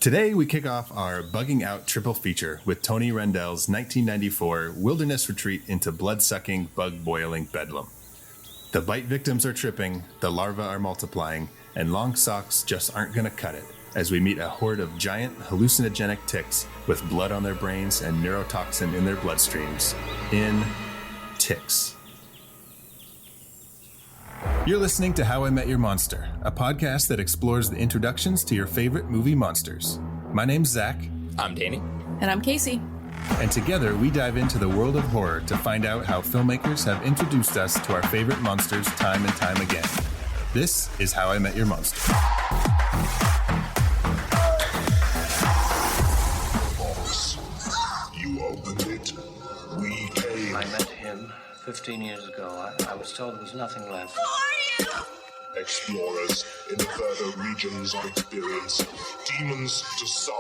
Today, we kick off our Bugging Out triple feature with Tony Randel's 1994 wilderness retreat into blood-sucking, bug-boiling bedlam. The bite victims are tripping, the larvae are multiplying, and long socks just aren't going to cut it as we meet a horde of giant hallucinogenic ticks with blood on their brains and neurotoxin in their bloodstreams in TICKS. You're listening to How I Met Your Monster, a podcast that explores the introductions to your favorite movie monsters. My name's Zach. I'm Danny. And I'm Casey. And together we dive into the world of horror to find out how filmmakers have introduced us to our favorite monsters time and time again. This is How I Met Your Monster. You opened it. We came. I met him 15 years ago. I was told there was nothing left. Explorers in the further regions of experience. Demons to some,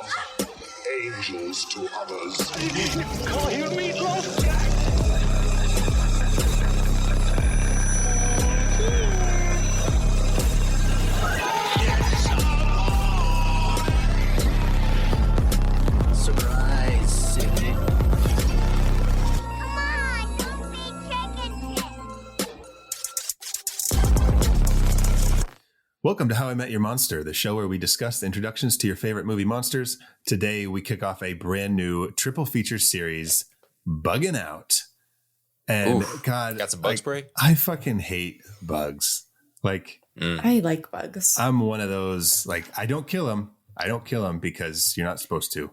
angels to others. Call you meatloaf! Surprise, Sydney. Welcome to How I Met Your Monster, the show where we discuss the introductions to your favorite movie monsters. Today, we kick off a brand new triple feature series, Bugging Out. And God, got some bug spray? I fucking hate bugs. I like bugs. I'm one of those, I don't kill them. I don't kill them because you're not supposed to.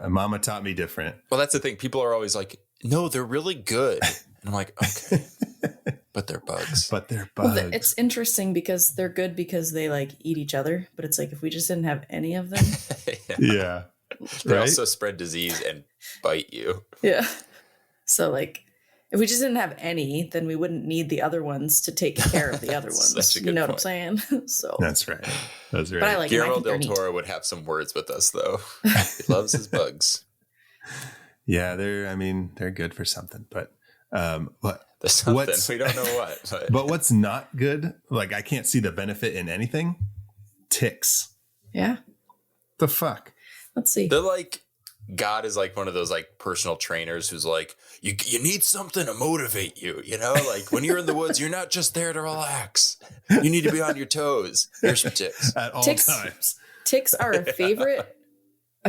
Mama taught me different. Well, that's the thing. People are always like, no, they're really good. And I'm like, okay, but they're bugs. But they're bugs. Well, it's interesting because they're good because they eat each other. But it's if we just didn't have any of them. Yeah. They Right? also spread disease and bite you. Yeah. So if we just didn't have any, then we wouldn't need the other ones to take care of the other ones. Such a good you know point. what I'm saying? So That's right. That's right. But I like Guillermo them. I del think they're Toro would have some words with us, though. He loves his bugs. Yeah, they're good for something. But what? There's something. We don't know what. But what's not good, I can't see the benefit in anything. Ticks. Yeah. The fuck? Let's see. They're God is one of those personal trainers who's you need something to motivate you, when you're in the woods, you're not just there to relax. You need to be on your toes. Here's some ticks. At all Ticks. times. Ticks are a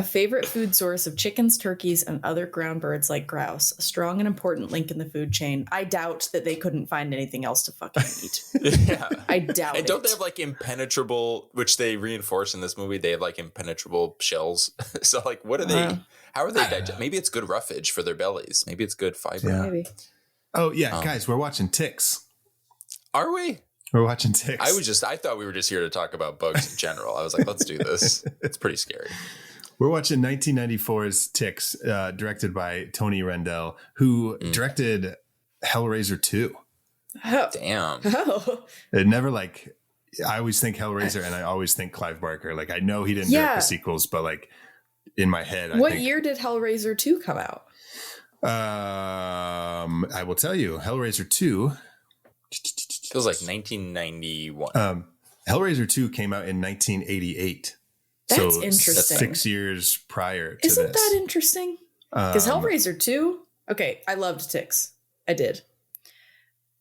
favorite food source of chickens, turkeys, and other ground birds like grouse. A strong and important link in the food chain. I doubt that they couldn't find anything else to fucking eat. Yeah. I doubt And don't it. they have impenetrable, which they reinforce in this movie, they have impenetrable shells. So what are they, how are they digest? Maybe it's good roughage for their bellies. Maybe it's good fiber. Yeah. Maybe. Oh, yeah, guys, we're watching Ticks. Are we? We're watching Ticks. I thought we were just here to talk about bugs in general. I was like, let's do this. It's pretty scary. We're watching 1994's Ticks, directed by Tony Randel, who directed Hellraiser 2. Oh. Damn. Oh. It never I always think Hellraiser and I always think Clive Barker. I know he didn't direct the sequels, but in my head, What year did Hellraiser 2 come out? I will tell you, Hellraiser 2. Feels like 1991. Hellraiser 2 came out in 1988. That's so interesting. 6 years prior to Isn't this. that interesting? Because Hellraiser 2, okay, I loved Ticks. I did.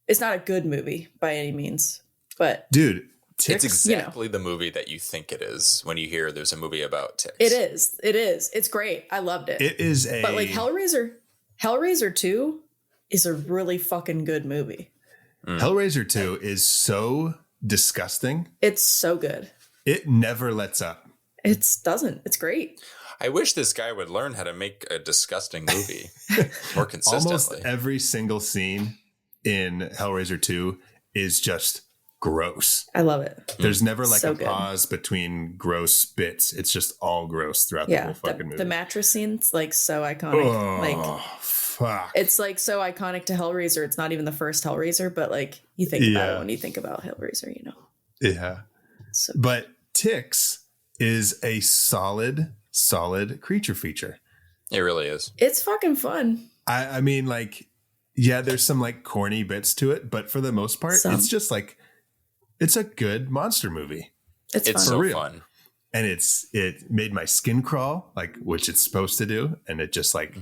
It's not a good movie by any means, but dude, Ticks, it's exactly the movie that you think it is when you hear there's a movie about ticks. it is. It is. It's great. I loved it. It is But Hellraiser 2 is a really fucking good movie. Hellraiser 2 is so disgusting. It's so good. It never lets up. It doesn't. It's great. I wish this guy would learn how to make a disgusting movie more consistently. Almost every single scene in Hellraiser 2 is just gross. I love it. There's never So a good. pause between gross bits. It's just all gross throughout the whole fucking movie. The mattress scene's so iconic. Oh, fuck. It's so iconic to Hellraiser. It's not even the first Hellraiser, but you think about it when you think about Hellraiser, Yeah. So, But Ticks is a solid creature feature. It really is. it's fucking fun. I mean, there's some corny bits to it, but for the most part, it's just it's a good monster movie. It's It's fun. so real. fun. and it made my skin crawl, like, which it's supposed to do, and it just like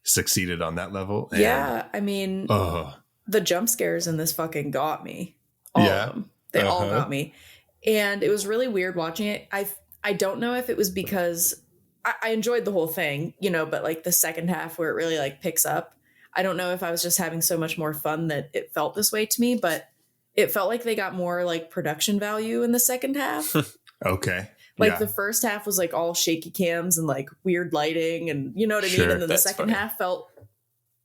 succeeded on that level. And, yeah, I mean, the jump scares in this fucking got me. All of them. They all got me. And it was really weird watching it. I don't know if it was because I enjoyed the whole thing, you know, but like the second half where it really like picks up, I don't know if I was just having so much more fun that it felt this way to me, but it felt like they got more like production value in the second half. Okay. Like the first half was like all shaky cams and like weird lighting and you know what I mean? And then the second half felt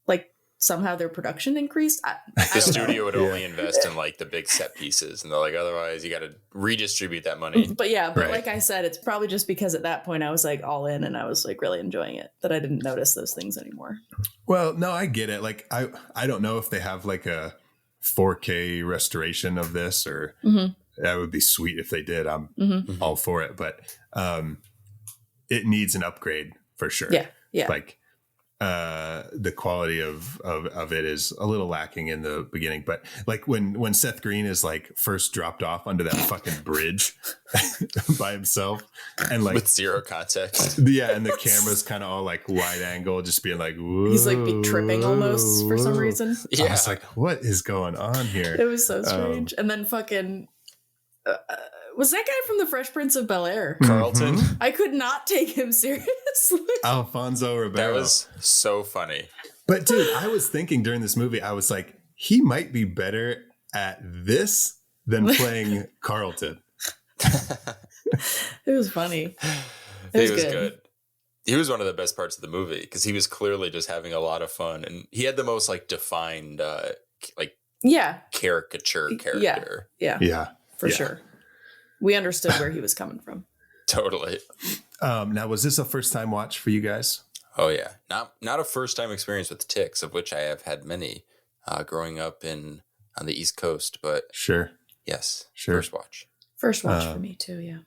like somehow their production increased. The studio would only invest in like the big set pieces, and they're like, otherwise you got to redistribute that money. But like I said, it's probably just because at that point I was like all in and I was like really enjoying it that I didn't notice those things anymore. Well, no, I get it. Like I don't know if they have like a 4K restoration of this, or that would be sweet if they did. I'm all for it, but it needs an upgrade for sure. Yeah. Like the quality of it is a little lacking in the beginning, but like when Seth Green is like first dropped off under that fucking bridge by himself and like with zero context. Yeah, and the camera's kind of all like wide angle, just being like, whoa, he's like tripping almost for some reason. Yeah, I was like, what is going on here? It was so strange. And then fucking was that guy from the Fresh Prince of Bel-Air? Carlton? I could not take him seriously. Alfonso Ribeiro. That was so funny. But dude, I was thinking during this movie, I was like, he might be better at this than playing Carlton. It was funny. It was good. He was one of the best parts of the movie because he was clearly just having a lot of fun, and he had the most like defined caricature character. Yeah. For sure. We understood where he was coming from. Totally. Now, was this a first time watch for you guys? Oh yeah. Not a first time experience with TICKS, of which I have had many growing up on the East Coast, but sure. Yes. Sure. First watch. First watch for me too. Yeah.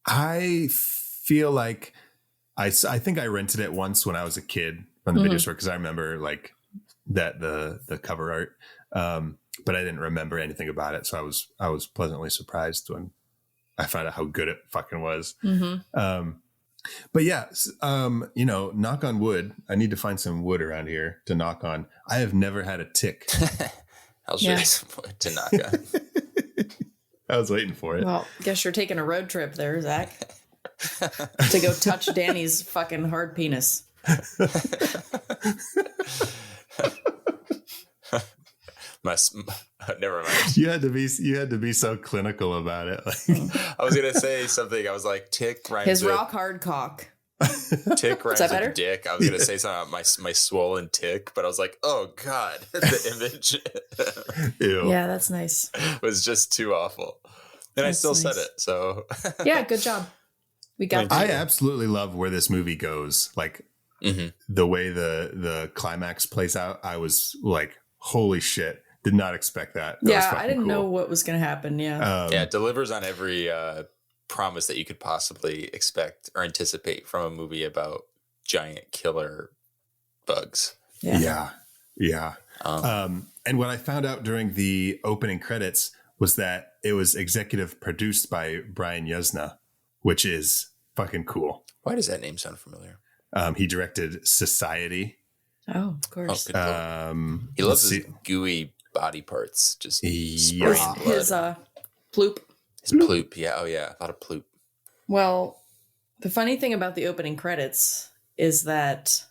I feel like I think I rented it once when I was a kid from the video store, because I remember like that the cover art, but I didn't remember anything about it. So I was pleasantly surprised when I found out how good it fucking was. But yeah, knock on wood. I need to find some wood around here to knock on. I have never had a tick. I'll show you some wood to knock on. I was waiting for it. Well, guess you're taking a road trip there, Zach, to go touch Danny's fucking hard penis. Never mind. You had to be so clinical about it. Like, I was gonna say something. I was like, tick rhymes his with rock hard cock. Tick rhymes with dick. I was gonna say something about my swollen tick, but I was like, oh god, the image ew. Yeah, that's nice. Was just too awful, and I still said it. So yeah, good job. We got. I absolutely love where this movie goes. Like the way the climax plays out. I was like, holy shit. Did not expect that. I didn't know what was going to happen. Yeah. It delivers on every promise that you could possibly expect or anticipate from a movie about giant killer bugs. Yeah. And what I found out during the opening credits was that it was executive produced by Brian Yuzna, which is fucking cool. Why does that name sound familiar? He directed Society. Oh, of course. He loves his gooey body parts. Just his ploop. His ploop. Yeah. Oh yeah. A lot of ploop. Well, the funny thing about the opening credits is that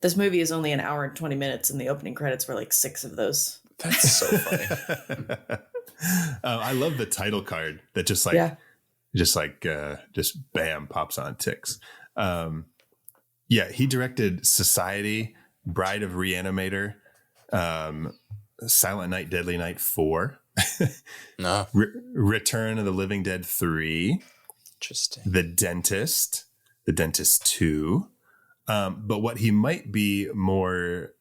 this movie is only an hour and 20 minutes, and the opening credits were like 6 of those. That's so funny. I love the title card that just bam pops on TICKS. He directed Society, Bride of Reanimator, Silent Night, Deadly Night 4, no. Return of the Living Dead 3, interesting, The Dentist 2. But what he might be more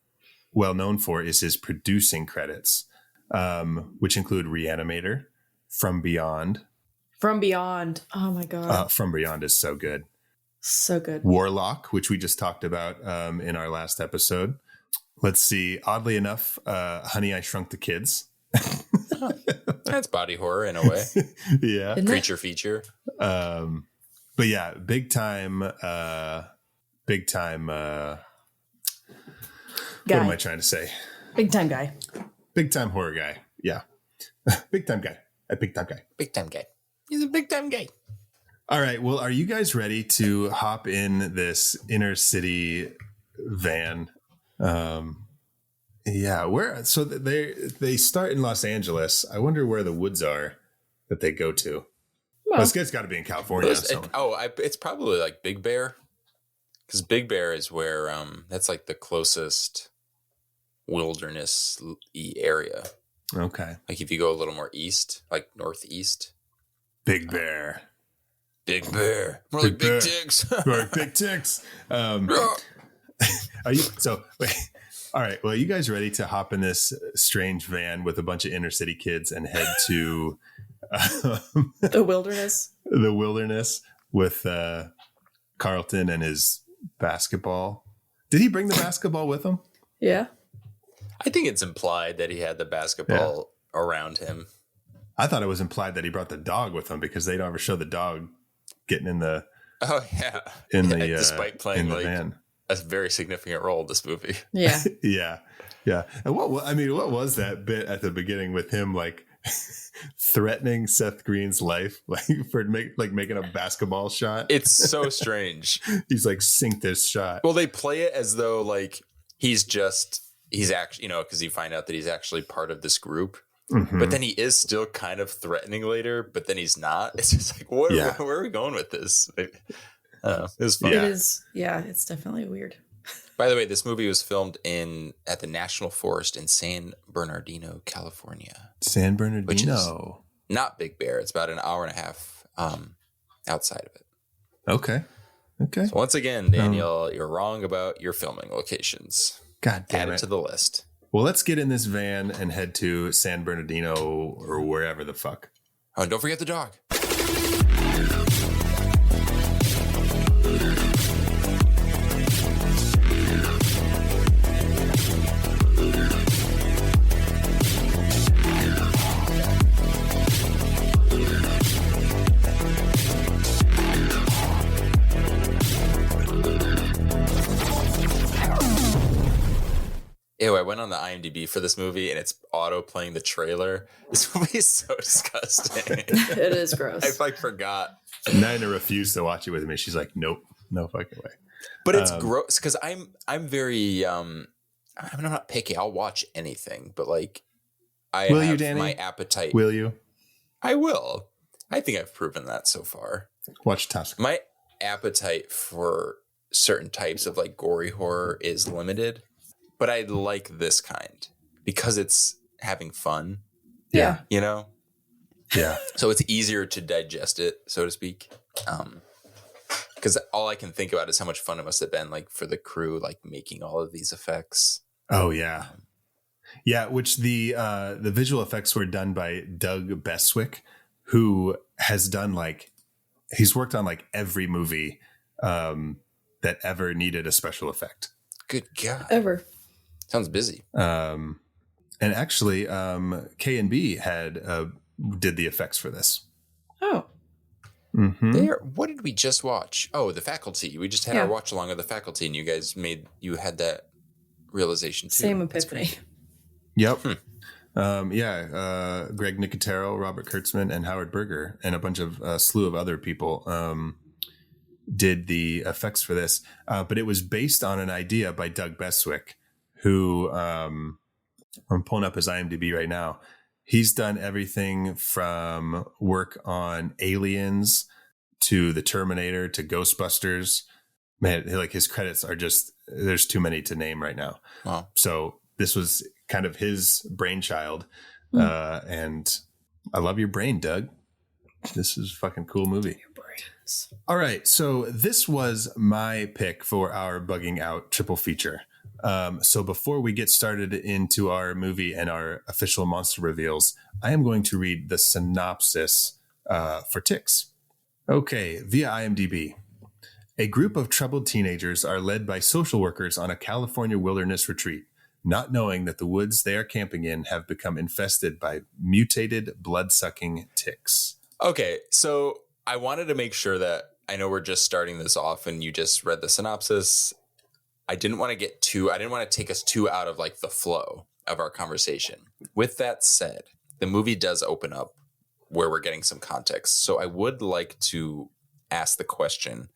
well known for is his producing credits, which include Reanimator, From Beyond. From Beyond. Oh my God. From Beyond is so good. So good. Warlock, which we just talked about in our last episode. Let's see. Oddly enough, Honey, I Shrunk the Kids. That's body horror in a way. Yeah. Creature feature. But yeah, big time. Guy. What am I trying to say? Big time guy. Big time horror guy. Yeah. Big time guy. A big time guy. Big time guy. He's a big time guy. All right. Well, are you guys ready to hop in this inner city van? Yeah. Where? So they start in Los Angeles. I wonder where the woods are that they go to. Well, this guy's got to be in California. It's probably like Big Bear, because Big Bear is where that's like the closest wilderness-y area. Okay. Like if you go a little more east, like northeast. Big Bear. Big Bear. More like Big Ticks. More Big Ticks. Are you so wait? All right. Well, are you guys ready to hop in this strange van with a bunch of inner city kids and head to the wilderness? The wilderness with Carlton and his basketball. Did he bring the basketball with him? Yeah. I think it's implied that he had the basketball around him. I thought it was implied that he brought the dog with him because they don't ever show the dog getting in the. Oh yeah. Despite playing like van. A very significant role in this movie. Yeah. Yeah. And what was that bit at the beginning with him like threatening Seth Green's life, like for making a basketball shot? It's so strange. He's like, sink this shot. Well, they play it as though like he's actually, because you find out that he's actually part of this group. Mm-hmm. But then he is still kind of threatening later, but then he's not. It's just like, where are we going with this? It was fun. It is. Yeah, it's definitely weird. By the way, this movie was filmed at the National Forest in San Bernardino, California. San Bernardino. Which is not Big Bear. It's about an hour and a half outside of it. Okay. So once again, Daniel, you're wrong about your filming locations. God damn it. Add it to the list. Well, let's get in this van and head to San Bernardino or wherever the fuck. Oh, and don't forget the dog. Ew, I went on the IMDb for this movie and it's auto playing the trailer. This movie is so disgusting. It is gross. I forgot. Nina refused to watch it with me. She's like, nope, no fucking way. But it's gross because I'm very I'm not picky. I'll watch anything, but like will you, Danny? My appetite. Will you? I will. I think I've proven that so far. Watch Tusk. My appetite for certain types of like gory horror is limited. But I like this kind because it's having fun. Yeah. Yeah. So it's easier to digest it, so to speak. Because all I can think about is how much fun it must have been like for the crew, like making all of these effects. Oh, yeah. Yeah. Which the visual effects were done by Doug Beswick, who has done he's worked on like every movie that ever needed a special effect. Good God. Ever. Sounds busy. And actually, K&B did the effects for this. Oh. Mm-hmm. What did we just watch? Oh, The Faculty. We just had our watch along of The Faculty, and you guys had that realization too. Same epiphany. Yep. Greg Nicotero, Robert Kurtzman, and Howard Berger, and a bunch of slew of other people did the effects for this. But it was based on an idea by Doug Beswick, who I'm pulling up his IMDb right now. He's done everything from work on Aliens to The Terminator to Ghostbusters. Man, like his credits are just, there's too many to name right now. Wow. So this was kind of his brainchild. And I love your brain, Doug. This is a fucking cool movie. All right. So this was my pick for our Bugging Out triple feature. So before we get started into our movie and our official monster reveals, I am going to read the synopsis for TICKS. Okay, via IMDb. A group of troubled teenagers are led by social workers on a California wilderness retreat, not knowing that the woods they are camping in have become infested by mutated blood-sucking ticks. Okay, so I wanted to make sure that I know we're just starting this off and you just read the synopsis. I didn't want to take us too out of like the flow of our conversation. With that said, the movie does open up where we're getting some context. So I would like to ask the question,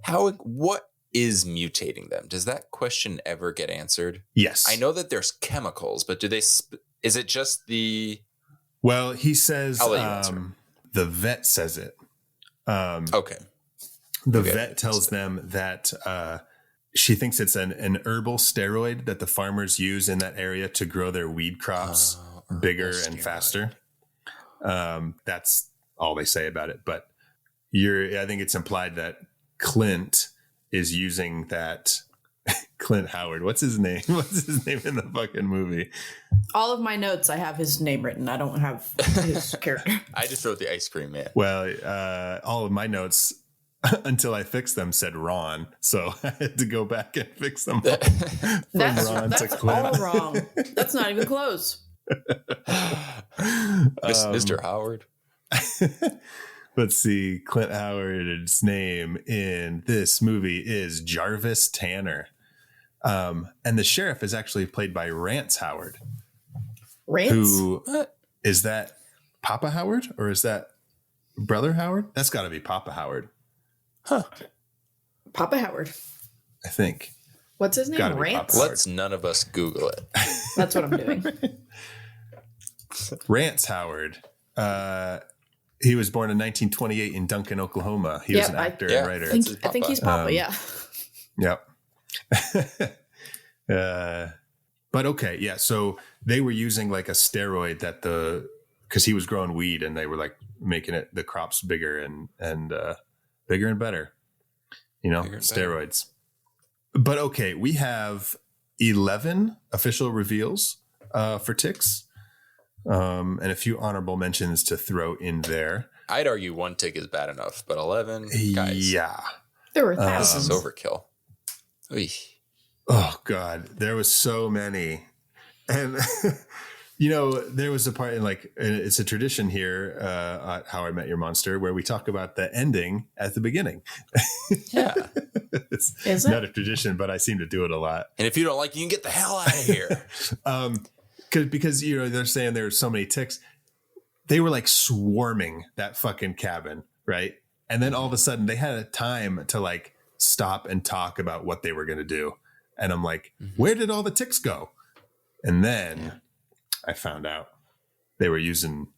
what is mutating them? Does that question ever get answered? Yes. I know that there's chemicals, but is it just the... Well, he says, I'll let you answer. The vet says it. Okay. The vet tells them that she thinks it's an herbal steroid that the farmers use in that area to grow their weed crops bigger and faster. That's all they say about it. But I think it's implied that Clint is using that. Clint Howard. What's his name? What's his name in the fucking movie? All of my notes, I have his name written. I don't have his character. I just wrote the ice cream man. Well, all of my notes until I fixed them said Ron, so I had to go back and fix them. That's all wrong. That's not even close. Mr. Howard. Let's see. Clint Howard's name in this movie is Jarvis Tanner. And the sheriff is actually played by Rance Howard. Rance? Is that Papa Howard or is that Brother Howard? That's got to be Papa Howard. Huh. Papa Howard. I think. What's his name? Rance? Let's none of us Google it. That's what I'm doing. Rance Howard. He was born in 1928 in Duncan, Oklahoma. He was an actor and writer. I think he's Papa, yeah. Yep. But okay, yeah. So they were using like a steroid because he was growing weed and they were like making the crops bigger and bigger and better. Steroids. But okay, we have 11 official reveals for TICKS. And a few honorable mentions to throw in there. I'd argue one tick is bad enough, but 11 guys. Yeah. There were thousands. This is overkill. Oy. Oh God, there was so many. And there was a part in it's a tradition here at How I Met Your Monster where we talk about the ending at the beginning. Yeah. It's not a tradition, but I seem to do it a lot. And if you don't like it, you can get the hell out of here. Because they're saying there were so many ticks, they were like swarming that fucking cabin, right? And then all of a sudden they had a time to like stop and talk about what they were going to do, and I'm like, where did all the ticks go? And then I found out they were using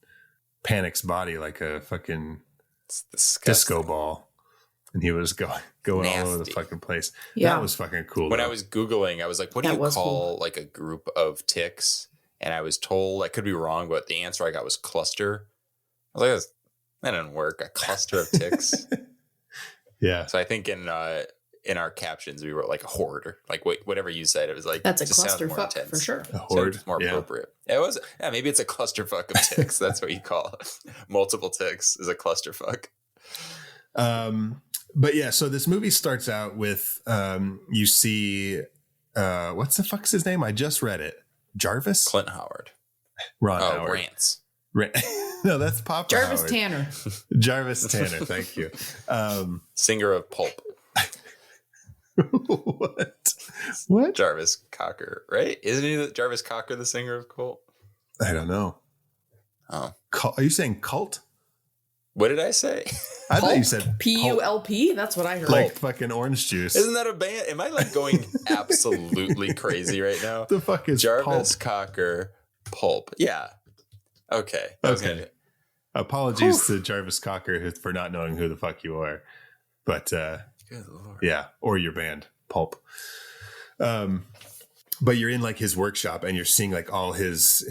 Panic's body like a fucking disco ball, and he was going all over the fucking place. Yeah, that was fucking cool. When I was Googling, I was like, what do you call like a group of ticks? And I was told, I could be wrong, but the answer I got was cluster. I was like, that didn't work. A cluster of ticks. Yeah. So I think in our captions, we wrote like a horde, or like whatever you said. It was like, that's a clusterfuck for sure. A horde. So more appropriate. It was, maybe it's a clusterfuck of ticks. That's what you call it. Multiple ticks is a clusterfuck. But yeah, so this movie starts out with, you see, what's the fuck's his name? I just read it. Jarvis? Clint Howard. Ron Howard. Rance. No, that's Papa Jarvis Howard. Tanner. Jarvis Tanner, thank you. Singer of Pulp. What? Jarvis Cocker, right? Isn't he Jarvis Cocker, the singer of Pulp? I don't know. Oh. Are you saying cult? What did I say? I thought you said PULP. That's what I heard. Like fucking orange juice. Isn't that a band? Am I like going absolutely crazy right now? The fuck is Jarvis Pulp? Cocker Pulp? Yeah. Okay. Okay. Apologies to Jarvis Cocker for not knowing who the fuck you are, but good Lord. Yeah, or your band Pulp. But you're in like his workshop and you're seeing like all his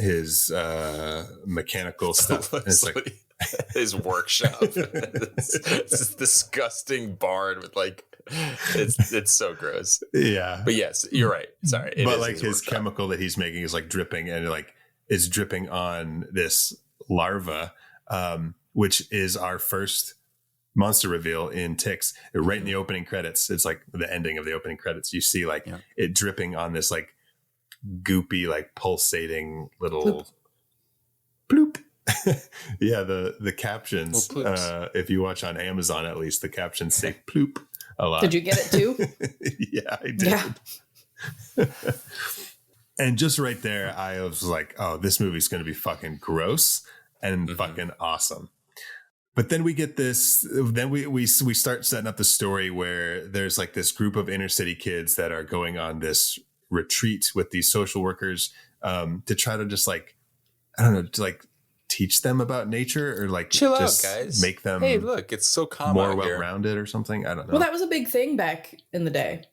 mechanical stuff. And it's like his workshop. This disgusting barn with like it's so gross. Yeah. But yes, you're right. Sorry. But like his chemical that he's making is like dripping and like is dripping on this larva, which is our first monster reveal in TICKS. Right in the opening credits. It's like the ending of the opening credits. You see like it dripping on this like goopy, like pulsating little bloop. Yeah, the captions, if you watch on Amazon, at least the captions say ploop a lot. Did you get it too? Yeah, I did. Yeah. And just right there, I was like, oh, this movie's going to be fucking gross and fucking awesome. But then we get this, then we start setting up the story where there's like this group of inner city kids that are going on this retreat with these social workers to try to just like, I don't know, to like teach them about nature or like chill just out, guys. Make them hey, look, it's so calm more out here. well-rounded or something. I don't know. Well, that was a big thing back in the day.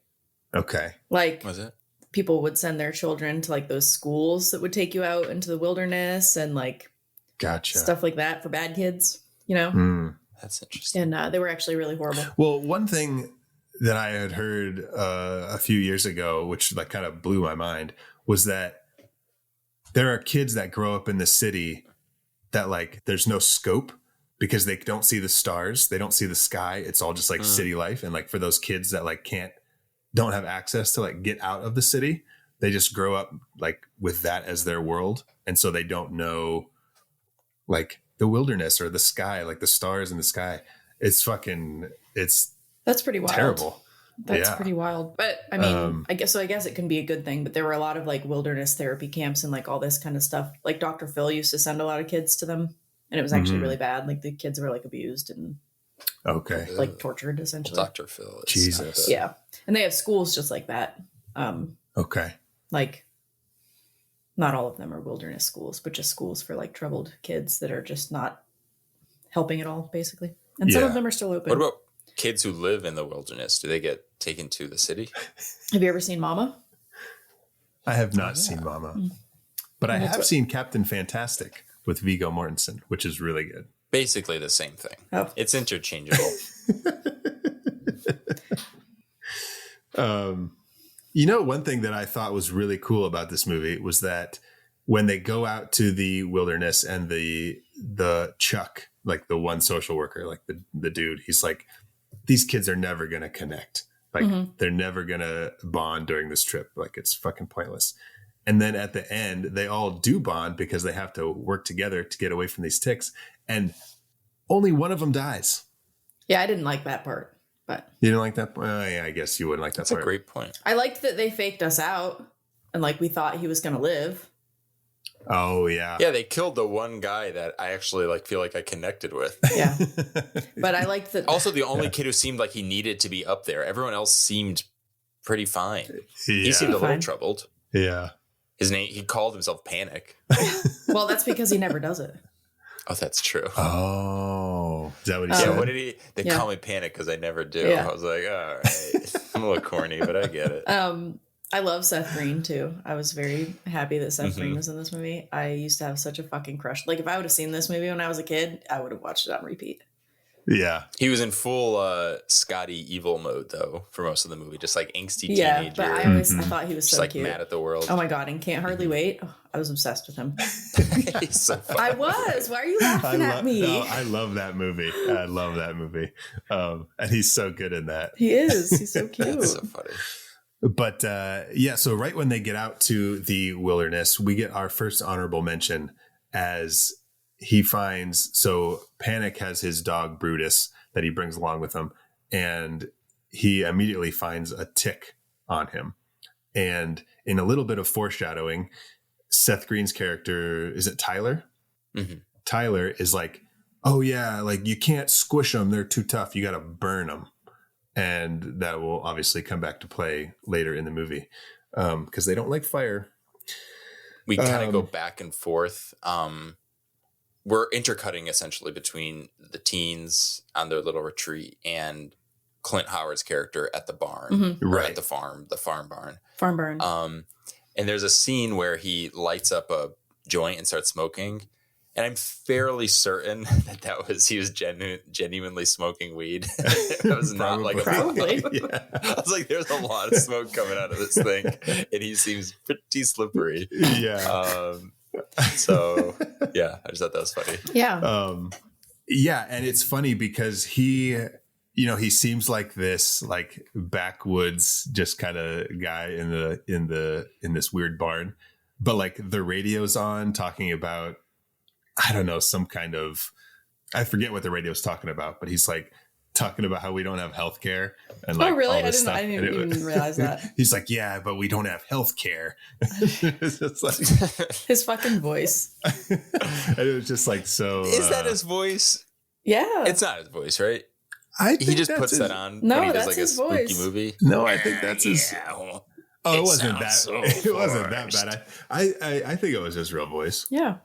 Okay. Like, Was it? people would send their children to like those schools that would take you out into the wilderness and like Gotcha. stuff like that for bad kids, you know? Mm. That's interesting. And they were actually really horrible. Well, one thing that I had heard a few years ago, which like kind of blew my mind, was that there are kids that grow up in the city that like there's no scope because they don't see the stars, they don't see the sky. It's all just like city life. And like for those kids that like don't have access to like get out of the city, they just grow up like with that as their world. And so they don't know like the wilderness or the sky, like the stars in the sky. It's That's pretty wild. terrible. That's Yeah. pretty wild. But I mean, I guess it can be a good thing, but there were a lot of like wilderness therapy camps and like all this kind of stuff. Like Dr. Phil used to send a lot of kids to them, and it was actually really bad. Like the kids were like abused and Okay. like tortured essentially. Dr. Phil. Is Jesus. Yeah. And they have schools just like that. Okay. Like not all of them are wilderness schools, but just schools for like troubled kids that are just not helping at all, basically. And some of them are still open. What about kids who live in the wilderness? Do they get taken to the city? Have you ever seen Mama? I have not seen Mama, but I have seen Captain Fantastic with Viggo Mortensen, which is really good. Basically the same thing. Oh. It's interchangeable. You know, one thing that I thought was really cool about this movie was that when they go out to the wilderness and the Chuck, like the one social worker, like the dude, he's like, these kids are never going to connect. Like they're never going to bond during this trip. Like it's fucking pointless. And then at the end, they all do bond because they have to work together to get away from these ticks. And only one of them dies. Yeah, I didn't like that part, but You didn't like that? Well, yeah, I guess you wouldn't like that That's part. a great point. I liked that they faked us out and like we thought he was going to live. Oh, yeah. Yeah, they killed the one guy that I actually like feel like I connected with. Yeah. But I liked that. Also, the only kid who seemed like he needed to be up there. Everyone else seemed pretty fine. He Yeah. seemed a little Fine. troubled. Yeah. He called himself Panic. Well, that's because he never does it. Oh, that's true. Oh, is that what he Yeah, said? what did he? They Yeah. call me Panic because I never do. Yeah. I was like, all right. I'm a little corny, but I get it. I love Seth Green too. I was very happy that Seth Green was in this movie. I used to have such a fucking crush. Like if I would have seen this movie when I was a kid, I would have watched it on repeat. Yeah. He was in full Scotty evil mode though for most of the movie, just like angsty Yeah, teenager, but I thought he was just so like cute. mad at the world. Oh my god, and Can't Hardly Wait. Oh, I was obsessed with him. He's so funny. I was. Why are you laughing at me? No, I love that movie. I love that movie. And he's so good in that. He is. He's so cute. That's so funny. But yeah, so right when they get out to the wilderness, we get our first honorable mention as he finds, so Panic has his dog Brutus that he brings along with him, and he immediately finds a tick on him. And in a little bit of foreshadowing, Seth Green's character, is it Tyler? Mm-hmm. Tyler is like, oh yeah, like you can't squish them. They're too tough. You got to burn them. And that will obviously come back to play later in the movie because they don't like fire. We kind of go back and forth. We're intercutting essentially between the teens on their little retreat and Clint Howard's character at the barn, or Right. at the farm barn. Farm burn. And there's a scene where he lights up a joint and starts smoking. And I'm fairly certain that he was genuinely smoking weed. It was not like a Probably. Yeah. I was like, there's a lot of smoke coming out of this thing, and he seems pretty slippery. Yeah. So yeah, I just thought that was funny. Yeah. Yeah. And it's funny because he seems like this like backwoods just kind of guy in this weird barn, but like the radio's on talking about, I don't know, some kind of, I forget what the radio's talking about, but he's like talking about how we don't have healthcare and like, oh, really? all this stuff. I didn't even realize that. He's like, yeah, but we don't have healthcare. It's just like his fucking voice. And it was just like, so. Is that his voice? Yeah. It's not his voice, right? I think He just that's puts his, that on No, when he does that's like a his spooky voice. movie. No, I think that's his. Yeah, well, Oh, it it wasn't that. sounds so It wasn't that forced. bad. I think it was his real voice. Yeah.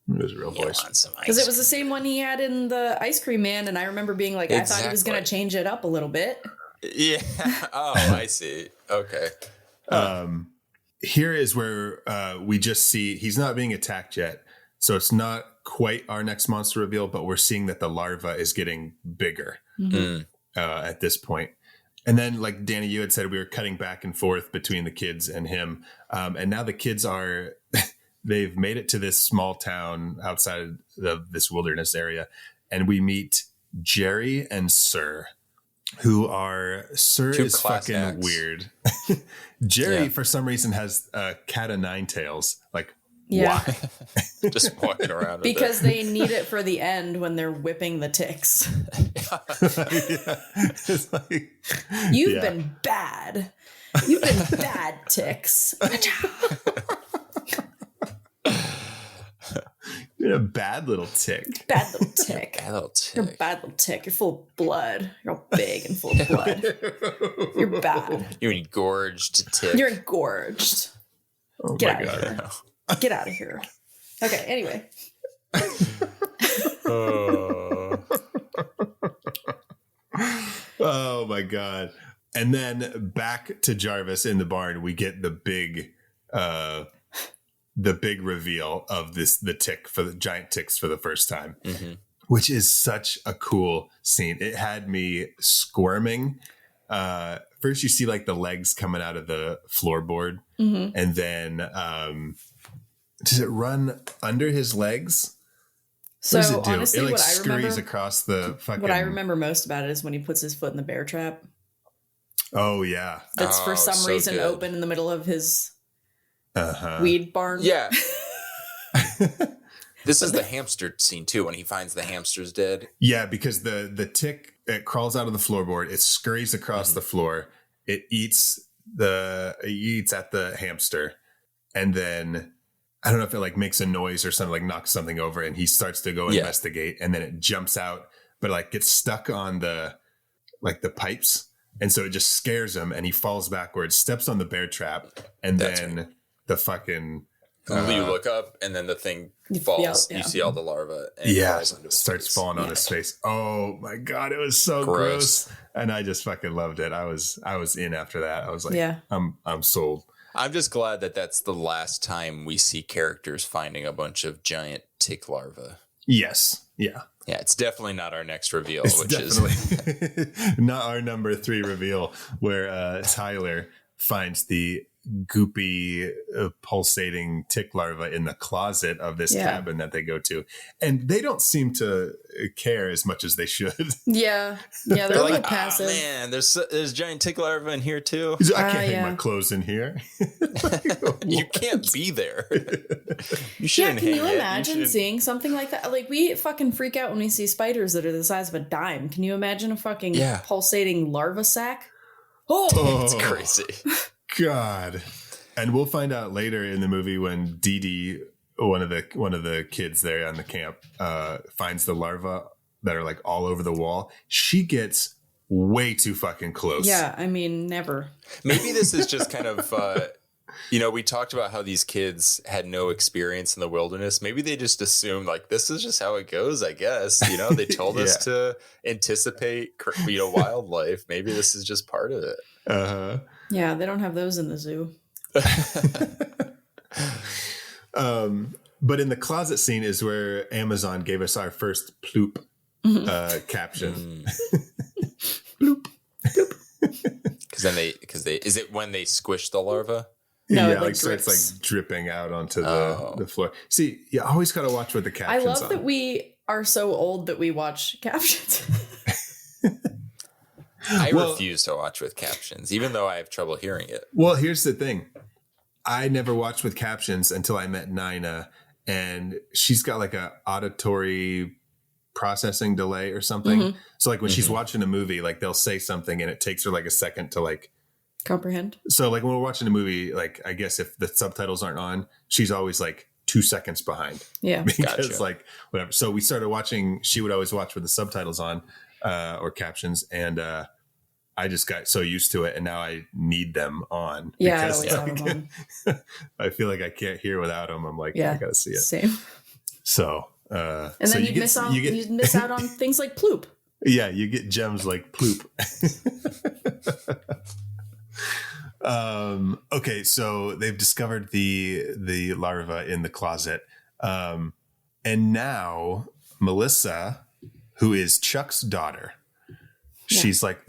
It was his real You voice. want some Because it ice was the same one he had in the Ice Cream Man, and I remember being like, I thought he was going to Exactly. change it up a little bit. Yeah. Oh, I see. Okay. Here is where we just see he's not being attacked yet. So it's not quite our next monster reveal, but we're seeing that the larva is getting bigger at this point. And then, like Danny, you had said, we were cutting back and forth between the kids and him. And now the kids are, they've made it to this small town outside of this wilderness area. And we meet Jerry and Sir, who are, Sir Two is class fucking acts. weird. Jerry, Yeah. for some reason, has a cat of nine tails. Like, Yeah. why? Just walking around with Because it. they need it for the end when they're whipping the ticks. Yeah. It's like, You've yeah. been bad. You've been bad, ticks. You're a bad little tick. Bad little tick. A little You're a tick. bad little tick. You're full of blood. You're all big and full of blood. You're bad. You're engorged tick. You're engorged. Oh Get my out of God. here. Get out of here. Okay, anyway. Oh my God. And then back to Jarvis in the barn, we get the big reveal of the tick for the giant ticks for the first time, which is such a cool scene. It had me squirming. First you see like the legs coming out of the floorboard, and then does it run under his legs? So What does it do? honestly, It like what I scurries remember, across the fucking. what I remember most about it is when he puts his foot in the bear trap. Oh yeah. That's for Oh, some so reason good. open in the middle of his Uh-huh. weed barn. Yeah. This is the hamster scene too, when he finds the hamsters dead. Yeah, because the tick, it crawls out of the floorboard, it scurries across the floor, it eats at the hamster, and then I don't know if it like makes a noise or something, like knocks something over, and he starts to go investigate, and then it jumps out, but like gets stuck on the pipes, and so it just scares him, and he falls backwards, steps on the bear trap, and That's then the fucking You look up, and then the thing falls. Yeah. You see all the larvae. And it falls onto his starts face. falling on his face. Oh my God, it was so gross. And I just fucking loved it. I was in after that. I was like, Yeah. I'm sold. I'm just glad that that's the last time we see characters finding a bunch of giant tick larvae. Yes. Yeah. Yeah, it's definitely not our next reveal, It's which is definitely not our number 3 reveal, where Tyler finds the goopy pulsating tick larva in the closet of this cabin that they go to, and they don't seem to care as much as they should. Yeah, they're a they're little like, passive. oh man, there's giant tick larvae in here too. He's like, I can't hang yeah. my clothes in here. You can't be there. You Yeah, shouldn't. can you hang it. imagine shouldn't- seeing something like that? Like, we fucking freak out when we see spiders that are the size of a dime. Can you imagine a fucking pulsating larva sack? Oh, It's crazy. God. And we'll find out later in the movie when Dee Dee, one of the kids there on the camp, finds the larvae that are like all over the wall. She gets way too fucking close. yeah. I mean, never. Maybe this is just kind of, we talked about how these kids had no experience in the wilderness. Maybe they just assumed like, this is just how it goes, I guess. They told us to anticipate, wildlife. Maybe this is just part of it. Uh-huh. Yeah, they don't have those in the zoo. But in the closet scene is where Amazon gave us our first ploop caption. Bloop. Because is it when they squish the larva? No, Yeah, it like so it's drips. like dripping out onto the floor. See, you always got to watch what the I captions love on. that we are so old that we watch captions. I refuse to watch with captions, even though I have trouble hearing it. Well, here's the thing. I never watched with captions until I met Nina, and she's got like a auditory processing delay or something. Mm-hmm. So like when she's watching a movie, like they'll say something and it takes her like a second to like comprehend. So like when we're watching a movie, like I guess if the subtitles aren't on, she's always like 2 seconds behind. Yeah. Because like whatever. So we started watching, she would always watch with the subtitles on or captions. And I just got so used to it. And now I need them on. Yeah. Because, I always have them on. I feel like I can't hear without them. I'm like, I got to see it. Same. So, and so then you miss out on things like Ploop. Yeah. You get gems like Ploop. Okay, so they've discovered the larva in the closet. And now Melissa, who is Chuck's daughter, she's like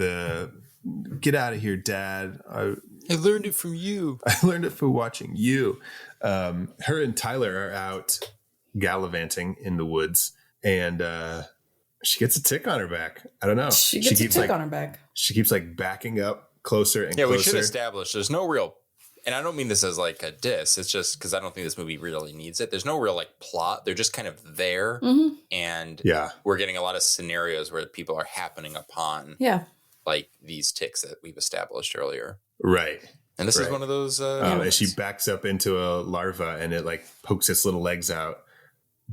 get out of here, Dad. I learned it from you. I learned it from watching you. Her and Tyler are out gallivanting in the woods, and she gets a tick on her back. I don't know. She gets a tick on her back. She keeps like backing up closer and closer. We should establish there's no real, and I don't mean this as like a diss. It's just because I don't think this movie really needs it. There's no real like plot. They're just kind of there. Mm-hmm. And yeah, we're getting a lot of scenarios where people are happening upon like these ticks that we've established earlier. Right. And this is one of those. And she backs up into a larva and it like pokes its little legs out.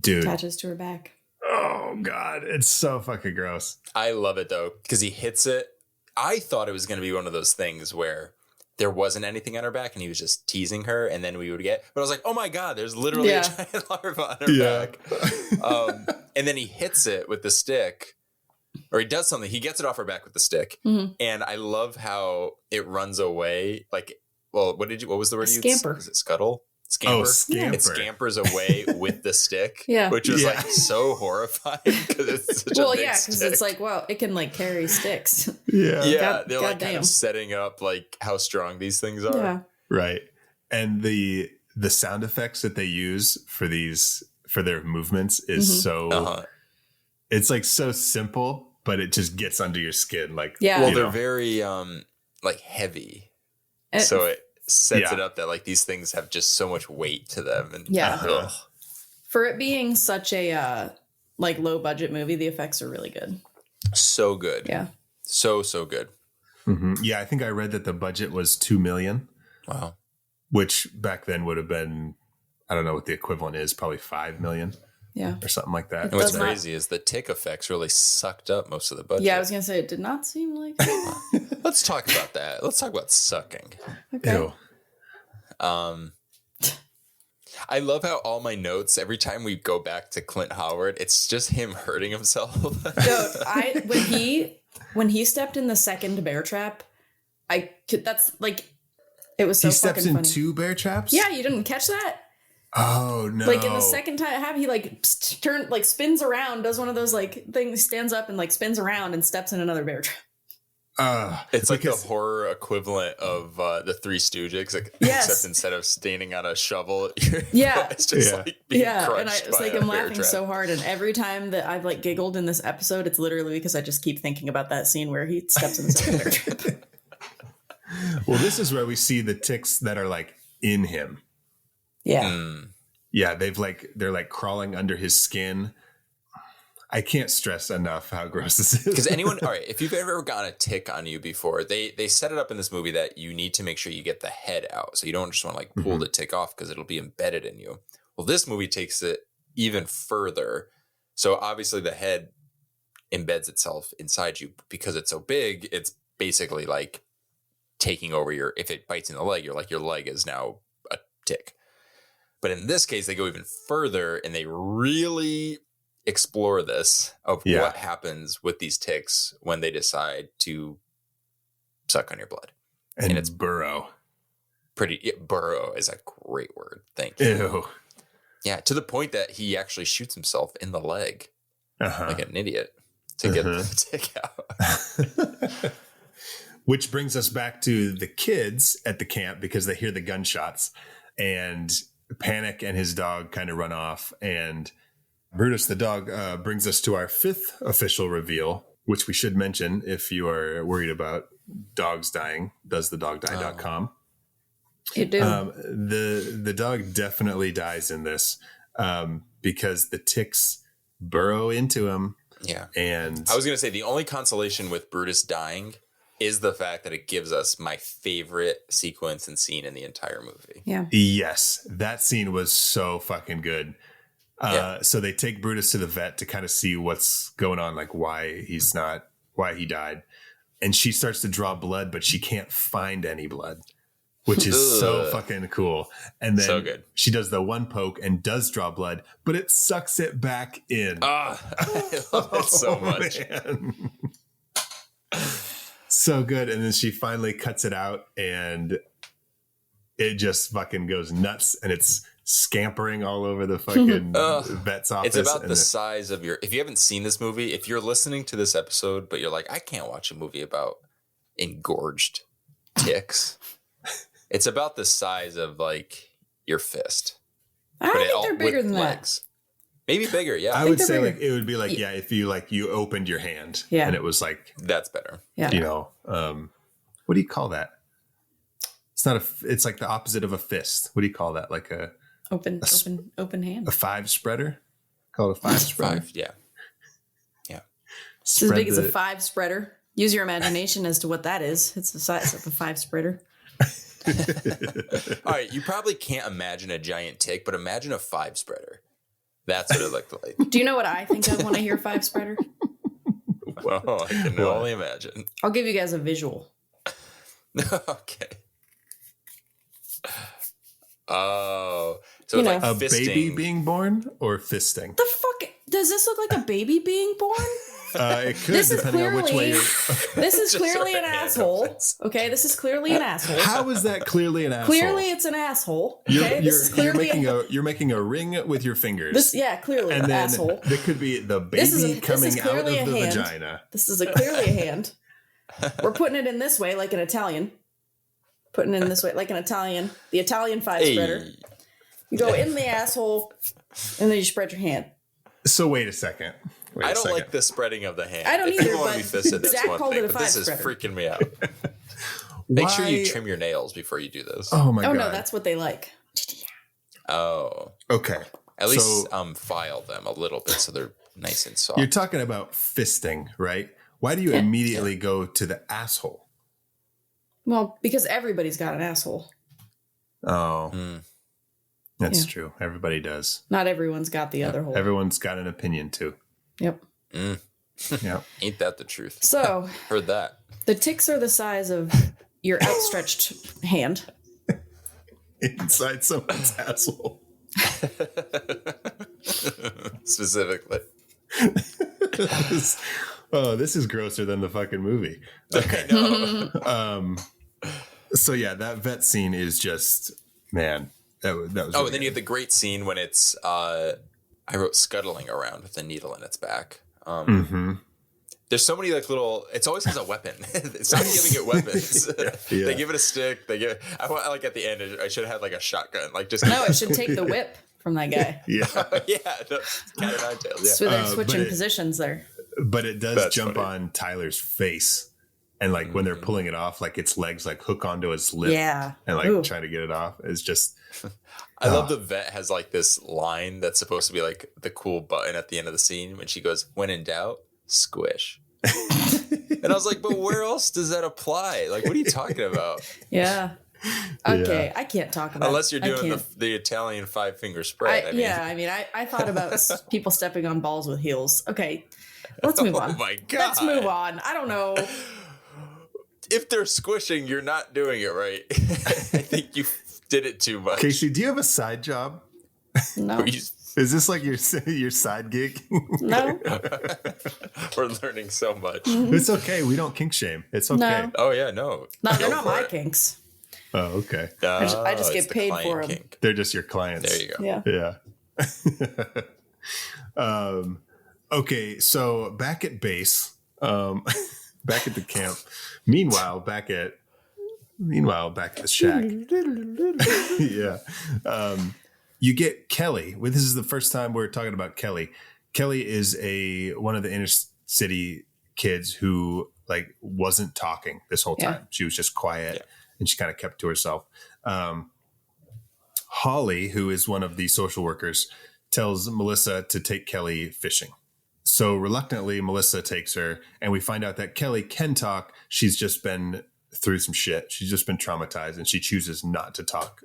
Dude. Attaches to her back. Oh, God. It's so fucking gross. I love it, though, because he hits it. I thought it was going to be one of those things where there wasn't anything on her back and he was just teasing her and then we would get. But I was like, oh, my God, there's literally a giant larva on her back. And then he hits it with the stick. Or he does something. He gets it off her back with the stick. Mm-hmm. And I love how it runs away. Like, well, what was the word you used? Scamper. Is it scuttle? Scamper. Oh, scamper. It scampers away with the stick. Yeah. Which was like so horrifying because it's such a big because it's like, well, it can like carry sticks. Yeah. Yeah. They're like kind of setting up like how strong these things are. Yeah. Right. And the sound effects that they use for their movements is it's like so simple, but it just gets under your skin. Like, well, they're very like heavy. So it sets it up that like these things have just so much weight to them. And for it being such a like low budget movie, the effects are really good. So good. Yeah. So good. Mm-hmm. Yeah. I think I read that the budget was $2 million. Wow. Which back then would have been, I don't know what the equivalent is, probably 5 million. Yeah. Or something like that. And what's crazy is the tick effects really sucked up most of the budget. Yeah, I was going to say it did not seem like Let's talk about that. Let's talk about sucking. Okay. Ew. I love how all my notes, every time we go back to Clint Howard, it's just him hurting himself. When he stepped in the second bear trap, that's like, it was so fucking funny. He steps in 2 bear traps? Yeah, you didn't catch that? Oh no! Like in the second time it happened, he like spins around, does one of those like things, stands up and like spins around and steps in another bear trap. It's like the horror equivalent of the Three Stooges, except instead of standing on a shovel, it's just like being crushed. And it's by like I'm laughing so hard, and every time that I've like giggled in this episode, it's literally because I just keep thinking about that scene where he steps in the second bear trap. Well, this is where we see the ticks that are like in him. Yeah. Yeah, they're like crawling under his skin. I can't stress enough how gross this is. Because if you've ever gotten a tick on you before, they set it up in this movie that you need to make sure you get the head out. So you don't just want to like pull the tick off because it'll be embedded in you. Well, this movie takes it even further. So obviously the head embeds itself inside you because it's so big. It's basically like taking over if it bites in the leg, your leg is now a tick. But in this case, they go even further and they really explore this of what happens with these ticks when they decide to suck on your blood. And it's burrow. Burrow is a great word. Thank you. Ew. Yeah, to the point that he actually shoots himself in the leg like an idiot to get the tick out. Which brings us back to the kids at the camp because they hear the gunshots and Panic and his dog kind of run off, and Brutus the dog brings us to our 5th official reveal, which we should mention if you are worried about dogs dying. DoesTheDogDie.com. You do. The dog definitely dies in this. because the ticks burrow into him. Yeah. And I was going to say the only consolation with Brutus dying is the fact that it gives us my favorite sequence and scene in the entire movie. Yeah. Yes, that scene was so fucking good. So they take Brutus to the vet to kind of see what's going on, like why he died. And she starts to draw blood, but she can't find any blood, which is so fucking cool. And then so good. She does the one poke and does draw blood, but it sucks it back in. I love it so much. Man. So good. And then she finally cuts it out and it just fucking goes nuts and it's scampering all over the fucking vet's office. It's about the size of if you haven't seen this movie, if you're listening to this episode, but you're like, I can't watch a movie about engorged ticks. It's about the size of like your fist. I think they're bigger than that. Maybe bigger, yeah. I would say bigger. Like it would be like, yeah, if you opened your hand and it was like that's better. Yeah. You know, what do you call that? It's like the opposite of a fist. What do you call that? Like a open hand. A five spreader? Call it a five spreader. Yeah. It's as big as a five spreader. Use your imagination as to what that is. It's the size of a five spreader. All right, you probably can't imagine a giant tick, but imagine a five spreader. That's what it looked like. Do you know what I think I want to hear five spreader? Well, I can only imagine. I'll give you guys a visual. Okay. Oh, so it's like a fisting. baby being born or fisting? The fuck? Does this look like a baby being born? It could, depending on which way. This is clearly an asshole. Okay, this is clearly an asshole. How is that clearly an asshole? Clearly, it's an asshole. Okay, you're making a ring with your fingers. Clearly and an then asshole. There could be the baby coming out of the vagina. This is clearly a hand. We're putting it in this way, like an Italian. Putting it in this way, like an Italian. The Italian five spreader. You go in the asshole, and then you spread your hand. So wait a second. I don't like the spreading of the hand. I don't if either. You want to be fisted, that's Zach one called thing. it a But this five is spreader. freaking me out. Make sure you trim your nails before you do this. Oh my god. Oh no, that's what they like. Oh. Okay. At least file them a little bit so they're nice and soft. You're talking about fisting, right? Why do you immediately go to the asshole? Well, because everybody's got an asshole. Oh. That's true. Everybody does. Not everyone's got the other hole. Everyone's got an opinion too. Yep. Yeah. Ain't that the truth? So heard that. The ticks are the size of your outstretched hand. Inside someone's asshole. Specifically. This is grosser than the fucking movie. Okay. So yeah, that vet scene is just, man, that was really and then you have the great scene when it's I wrote scuttling around with a needle in its back. There's so many like little. It's always has a weapon. It's not giving it weapons. They give it a stick. I want like at the end. I should have had like a shotgun. Like just no. It should take the whip from that guy. Yeah. No, cat and nine tails. Yeah. So they're switching positions there. But it does jump on Tyler's face, and like when they're pulling it off, like its legs like hook onto his lip. Yeah. And like trying to get it off. It's just. I love the vet has like this line that's supposed to be like the cool button at the end of the scene when she goes, "When in doubt, squish." And I was like, but where else does that apply? Like, what are you talking about? Yeah. Okay, I can't talk about unless you're doing the Italian 5-finger spread. I thought about people stepping on balls with heels. Okay, let's move on. Oh my god, let's move on. I don't know. If they're squishing, you're not doing it right. I think you did it too much. Casey, do you have a side job? No. Is this like your side gig? No. We're learning so much. It's okay. We don't kink shame. It's okay. No. Oh yeah, no. No, they're not my kinks. Oh, okay. I just get paid for them. Kink. They're just your clients. There you go. Yeah. Okay, so back at base, back at the camp. Meanwhile, back at the shack. Yeah. You get Kelly. This is the first time we're talking about Kelly. Kelly is one of the inner city kids who like wasn't talking this whole time. She was just quiet and she kind of kept to herself. Holly, who is one of the social workers, tells Melissa to take Kelly fishing. So reluctantly, Melissa takes her, and we find out that Kelly can talk. She's just been through some shit. She's just been traumatized, and she chooses not to talk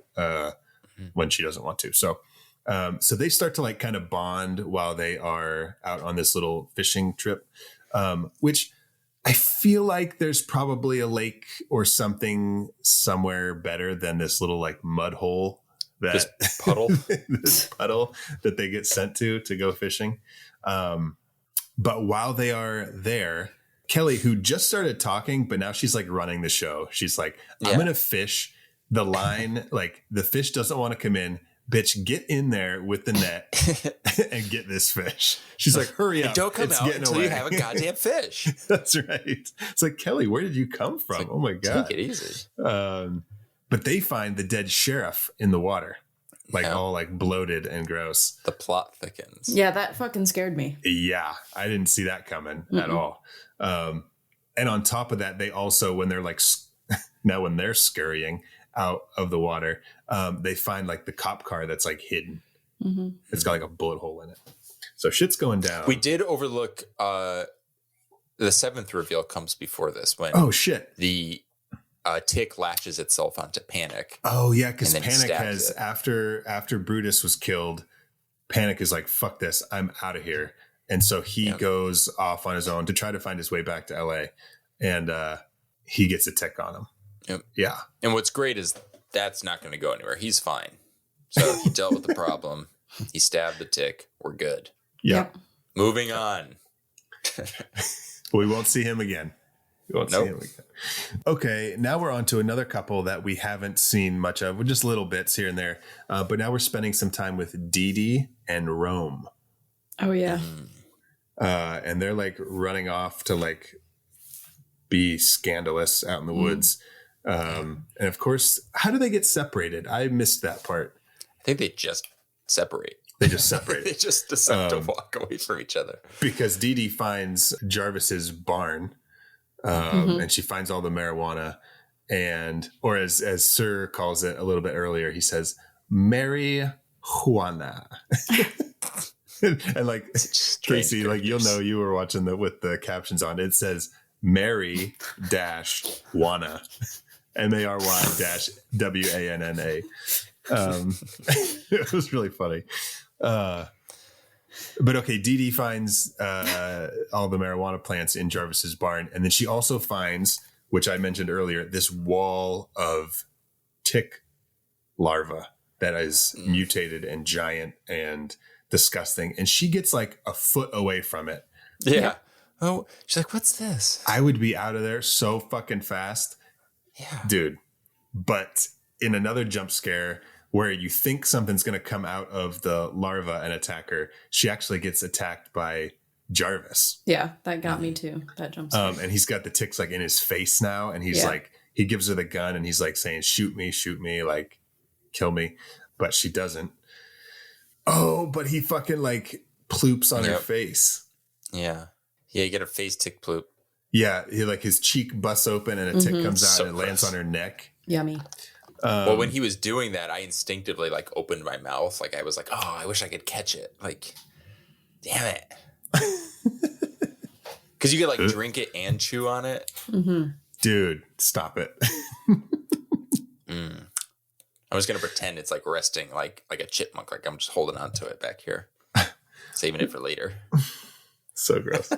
when she doesn't want to. So they start to like kind of bond while they are out on this little fishing trip, which I feel like there's probably a lake or something somewhere better than this little like mud hole that this puddle that they get sent to go fishing. But while they are there, Kelly, who just started talking, but now she's like running the show. She's like, I'm going to fish the line. Like the fish doesn't want to come in. Bitch, get in there with the net and get this fish. She's like, hurry up. And don't come out until you have a goddamn fish. That's right. It's like, Kelly, where did you come from? Like, oh my God. Take it easy. But they find the dead sheriff in the water, like all like bloated and gross. The plot thickens. Yeah, that fucking scared me. Yeah, I didn't see that coming at all. And on top of that, they also, when they're like, now when they're scurrying out of the water, they find like the cop car that's like hidden. It's got like a bullet hole in it. So shit's going down. We did overlook the seventh reveal comes before this when the tick latches itself onto Panic. Oh yeah, because Panic has after Brutus was killed, Panic is like, fuck this, I'm out of here. And so he goes off on his own to try to find his way back to LA, and he gets a tick on him. Yep. Yeah. And what's great is that's not going to go anywhere. He's fine. So he dealt with the problem. He stabbed the tick. We're good. Yep. Moving on. We won't see him again. Okay, now we're on to another couple that we haven't seen much of. We're just little bits here and there. But now we're spending some time with Dee Dee and Rome. Oh, yeah. And they're like running off to like be scandalous out in the woods. And of course, how do they get separated? I missed that part. I think they just separate. They just separate. They just decide to walk away from each other. Because Dee Dee finds Jarvis's barn, and she finds all the marijuana, or as Sir calls it a little bit earlier, he says, Marijuana. And like Casey, like you'll know, you were watching with the captions on. It says Mary Wanna, MARY-WANNA. It was really funny. But okay, Dee Dee finds all the marijuana plants in Jarvis's barn, and then she also finds, which I mentioned earlier, this wall of tick larva that is mutated and giant and disgusting, and she gets like a foot away from it. Yeah. Oh, she's like, what's this? I would be out of there so fucking fast. Yeah. Dude. But in another jump scare where you think something's going to come out of the larva and attack her, she actually gets attacked by Jarvis. Yeah, that got me too. That jump scare. And he's got the ticks like in his face now, and he's like, he gives her the gun and he's like saying, shoot me, like kill me. But she doesn't. Oh, but he fucking like ploops on her face. Yeah. Yeah, you get a face tick ploop. Yeah, he like his cheek busts open and a tick comes out and lands on her neck. Yummy. Well, when he was doing that, I instinctively like opened my mouth. Like I was like, oh, I wish I could catch it. Like, damn it. Because you could like drink it and chew on it. Dude, stop it. I was going to pretend it's like resting like a chipmunk. Like I'm just holding on to it back here. Saving it for later. So gross.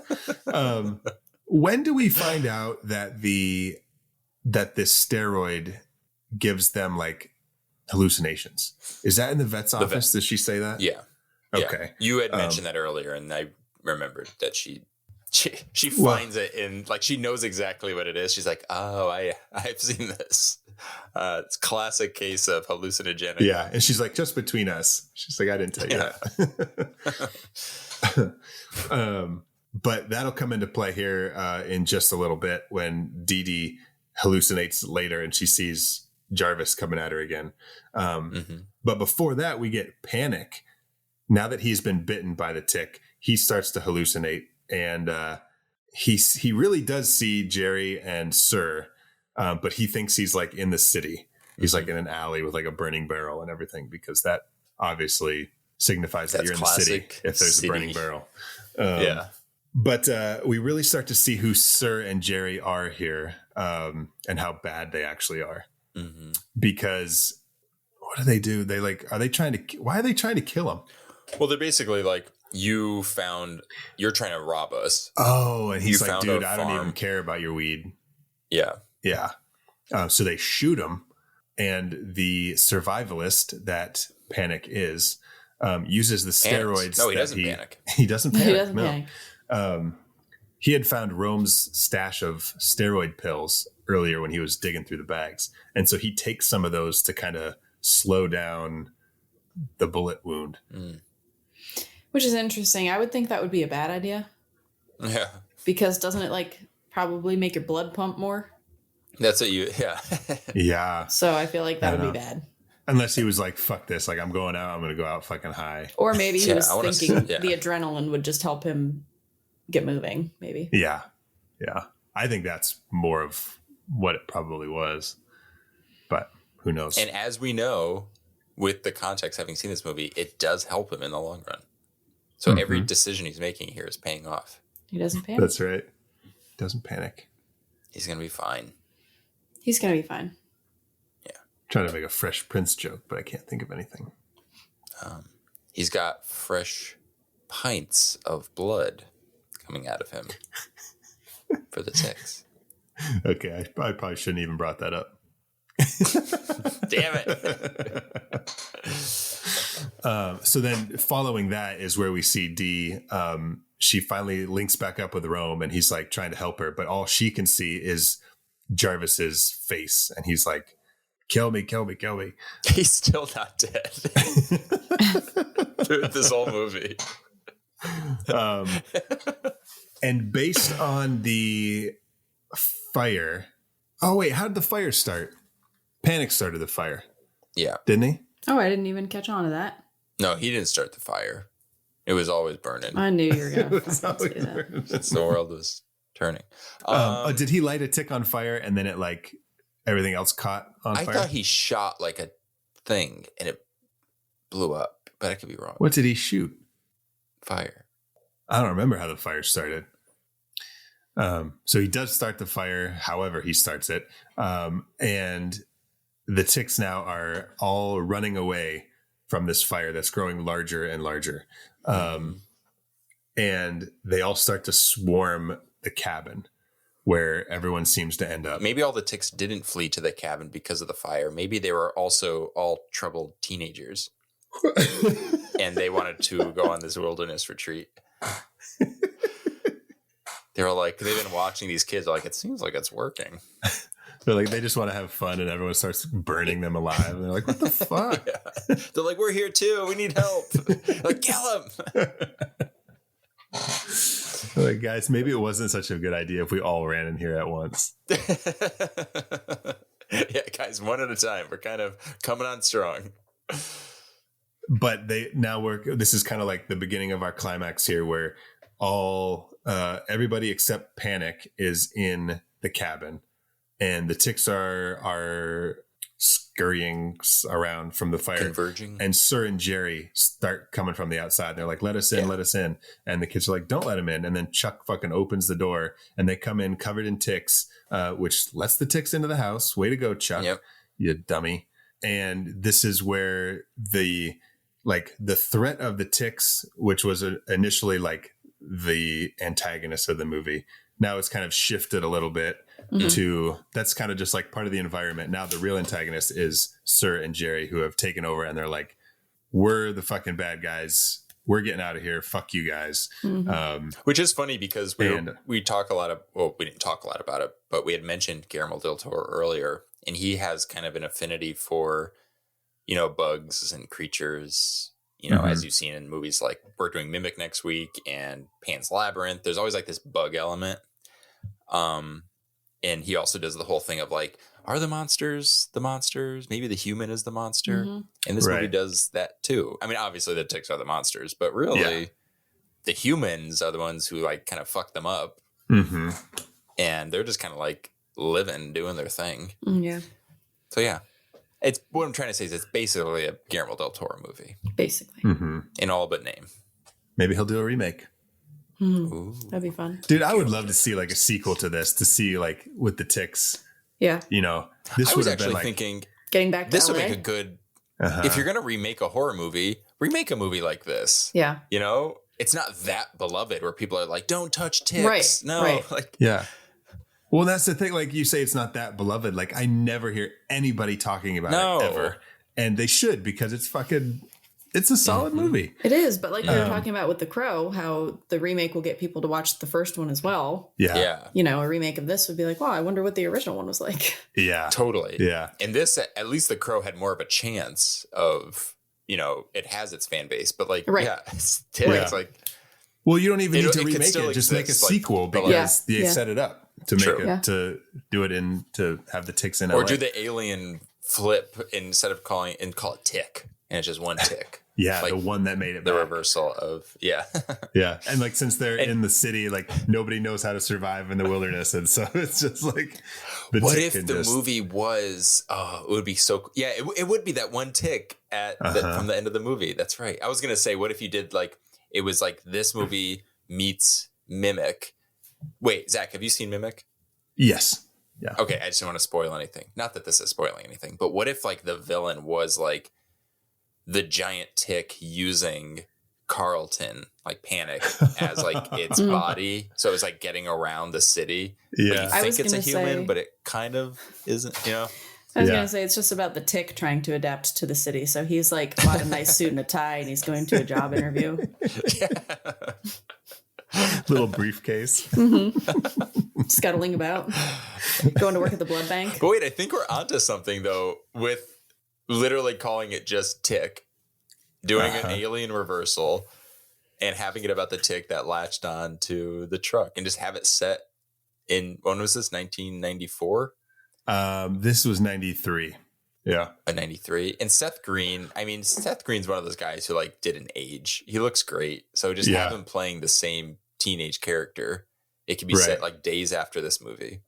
When do we find out that this steroid gives them like hallucinations? Is that in the vet's office? Did she say that? Yeah. Okay. You had mentioned that earlier, and I remembered that she finds it in like she knows exactly what it is. She's like, oh, I've seen this. It's a classic case of hallucinogenic. Yeah, and she's like, just between us. She's like, I didn't tell you that. But that'll come into play here in just a little bit when Dee Dee hallucinates later and she sees Jarvis coming at her again. But before that, we get Panic. Now that he's been bitten by the tick, he starts to hallucinate, and he really does see Jerry and Sir, but he thinks he's like in the city. He's like in an alley with like a burning barrel and everything, because that obviously signifies that you're in the city if there's a burning barrel. But we really start to see who Sir and Jerry are here, and how bad they actually are. Mm-hmm. Because what do they do? They why are they trying to kill him? Well, they're basically like, you're trying to rob us. Oh, and he's like, dude, I don't even care about your weed. Yeah. Yeah. So they shoot him, and the survivalist that Panic is uses the steroids. No, he doesn't panic. He doesn't panic. He doesn't panic. He had found Rome's stash of steroid pills earlier when he was digging through the bags. And so he takes some of those to kind of slow down the bullet wound. Mm. Which is interesting. I would think that would be a bad idea. Yeah. Because doesn't it probably make your blood pump more? That's what yeah. Yeah. So I feel like that would be bad. Unless he was like, fuck this. Like, I'm going out. I'm going to go out fucking high. Or maybe he was thinking the adrenaline would just help him get moving, maybe. Yeah. Yeah. I think that's more of what it probably was. But who knows? And as we know, with the context, having seen this movie, it does help him in the long run. So every decision he's making here is paying off. He doesn't panic. That's right. He doesn't panic. He's going to be fine. He's going to be fine. Yeah. I'm trying to make a Fresh Prince joke, but I can't think of anything. He's got fresh pints of blood coming out of him for the ticks. Okay. I probably shouldn't even brought that up. Damn it. So then following that is where we see Dee. She finally links back up with Rome, and he's like trying to help her, but all she can see is Jarvis's face. And he's like, kill me, kill me, kill me. He's still not dead. Through this whole movie. And based on the fire. Oh, wait, how did the fire start? Panic started the fire. Yeah. Didn't he? Oh, I didn't even catch on to that. No, he didn't start the fire. It was always burning. I knew you were going to say that. Since the world was turning. Did he light a tick on fire and then it everything else caught on fire? I thought he shot like a thing and it blew up, but I could be wrong. What did he shoot? Fire. I don't remember how the fire started. So he does start the fire, however he starts it. And the ticks now are all running away from this fire that's growing larger and larger. And they all start to swarm the cabin where everyone seems to end up. Maybe all the ticks didn't flee to the cabin because of the fire. Maybe they were also all troubled teenagers. And they wanted to go on this wilderness retreat. They're like, they've been watching these kids. They're like, it seems like it's working. They're like, they just want to have fun, and everyone starts burning them alive. And they're like, what the fuck? Yeah. They're like, we're here too. We need help. Like, kill him. Like, guys, maybe it wasn't such a good idea if we all ran in here at once. Yeah, guys, one at a time. We're kind of coming on strong. But this is kind of like the beginning of our climax here, where everybody except Panic is in the cabin, and the ticks are scurrying around from the fire, converging. And Sir and Jerry start coming from the outside. They're like, let us in, let us in. And the kids are like, don't let him in. And then Chuck fucking opens the door, and they come in covered in ticks, which lets the ticks into the house. Way to go, Chuck. Yep. You dummy. And this is where the threat of the ticks, which was initially like the antagonist of the movie, now it's kind of shifted a little bit to that's kind of just like part of the environment. Now the real antagonist is Sir and Jerry, who have taken over, and they're like, we're the fucking bad guys. We're getting out of here. Fuck you guys. Which is funny because we talk a lot of, well, we didn't talk a lot about it, but we had mentioned Guillermo del Toro earlier, and he has kind of an affinity for, bugs and creatures, as you've seen in movies like we're doing Mimic next week and Pan's Labyrinth. There's always like this bug element. And he also does the whole thing of like, are the monsters? Maybe the human is the monster. And this movie does that too. I mean, obviously the ticks are the monsters, but really the humans are the ones who like kind of fuck them up. And they're just kind of like living, doing their thing. Yeah. So yeah, It's what I'm trying to say is it's basically a Guillermo del Toro movie. Basically. In all but name. Maybe he'll do a remake. That'd be fun. Dude, I would love to see like a sequel to this, to see like with the Ticks. Yeah. You know, this I would was have actually been like thinking Getting back to this LA. would make a good if you're gonna remake a horror movie, remake a movie like this. Yeah. You know? It's not that beloved where people are like, don't touch ticks. Right, No. right. Like yeah. Well, that's the thing. Like you say, it's not that beloved. Like I never hear anybody talking about it ever, and they should because it's a solid movie. It is, but like we were talking about with The Crow, how the remake will get people to watch the first one as well. yeah. You know, a remake of this would be like, wow, I wonder what the original one was like. Yeah. Totally. Yeah. And this, at least The Crow had more of a chance of, you know, it has its fan base, but like, yeah, it's like, well, you don't even need to it could remake still it. Just make a exist, like, sequel because they set it up to make it, to do it in, to have the ticks in LA. Or do the alien flip instead of call it tick. And it's just one tick. Yeah, like the one that made it the back. reversal of yeah. And like since they're in the city, like nobody knows how to survive in the wilderness, and so it's just like what if the movie was it would be so it would be that one tick at from the end of the movie. That's right. I was gonna say, what if you did like it was like this movie meets Mimic. Wait, Zach, have you seen Mimic? Yes. Yeah. Okay, I just don't want to spoil anything. Not that this is spoiling anything, but what if like the villain was like the giant tick using Carlton, like Panic, as like its body. So it's like getting around the city. Yeah. But you think it's a human, but it kind of isn't, you know? I was going to say, it's just about the tick trying to adapt to the city. So he's like bought a nice suit and a tie and he's going to a job interview. Little briefcase. Scuttling about. Going to work at the blood bank. But wait, I think we're onto something though with literally calling it just tick, doing an alien reversal and having it about the tick that latched on to the truck and just have it set in, when was this, 1994? This was 93. Yeah. 93. And Seth Green, I mean, Seth Green's one of those guys who like didn't age. He looks great. So just have him playing the same teenage character. It could be set like days after this movie.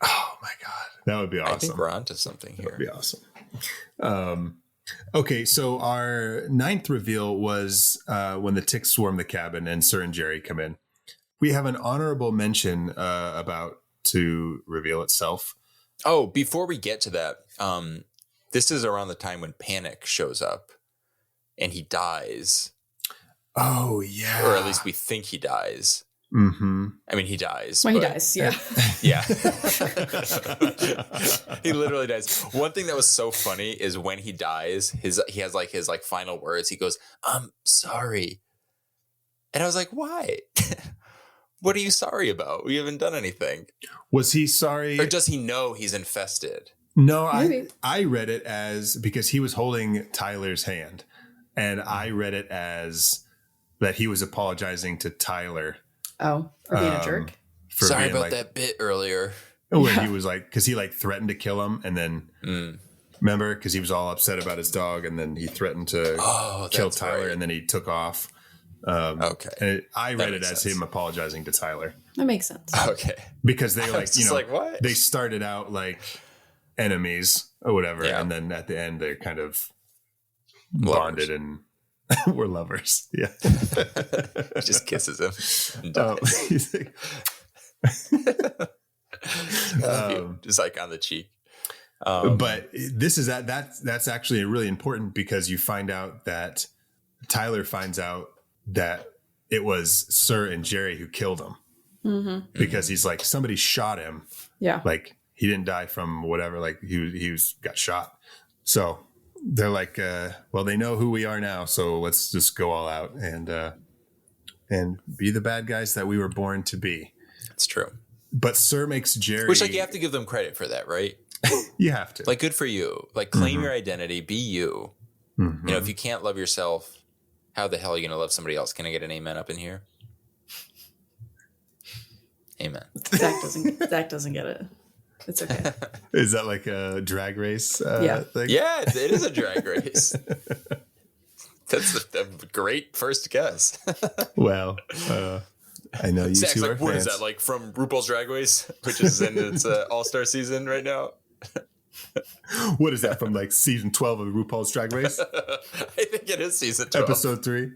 Oh my God. That would be awesome. I think we're onto something here. That would be awesome. Okay, so our ninth reveal was when the ticks swarm the cabin and Sir and Jerry come in. We have an honorable mention about to reveal itself. Oh, before we get to that, this is around the time when Panic shows up and he dies. Oh, yeah. Or at least we think he dies. Mm-hmm. I mean, he dies. Well, he dies, yeah. Yeah. He literally dies. One thing that was so funny is when he dies, he has like his like final words. He goes, "I'm sorry." And I was like, why? What are you sorry about? We haven't done anything. Was he sorry? Or does he know he's infested? No, I read it as, because he was holding Tyler's hand, and I read it as that he was apologizing to Tyler. Oh, for being a jerk. Sorry about that bit earlier. Where he was like, because he like threatened to kill him, and then remember, because he was all upset about his dog, and then he threatened to kill Tyler, and then he took off. Okay, and I read it as him apologizing to Tyler. That makes sense. Okay, because they like, you know, like, what? They started out like enemies or whatever, yeah. and then at the end they're kind of bonded and we're lovers. Yeah. Just kisses him and dies. Just like on the cheek. But this is that's actually really important, because you find out that Tyler finds out that it was Sir and Jerry who killed him, because he's like, somebody shot him. Yeah. Like he didn't die from whatever, like he got shot. So they're like, well, they know who we are now, so let's just go all out and be the bad guys that we were born to be. That's true. But Sir makes Jerry, which, like, you have to give them credit for that, right? You have to. Like, good for you. Like, claim your identity, be you. You know, if you can't love yourself, how the hell are you going to love somebody else? Can I get an amen up in here? Amen. Zach doesn't get it. It's okay. Is that like a drag race thing? Yeah, it is a drag race. That's a great first guess. Well, I know you Zach's two like, are what fans. is that, like from RuPaul's Drag Race, which is in its all-star season right now? What is that from like season 12 of RuPaul's Drag Race? I think it is season 12. Episode 3.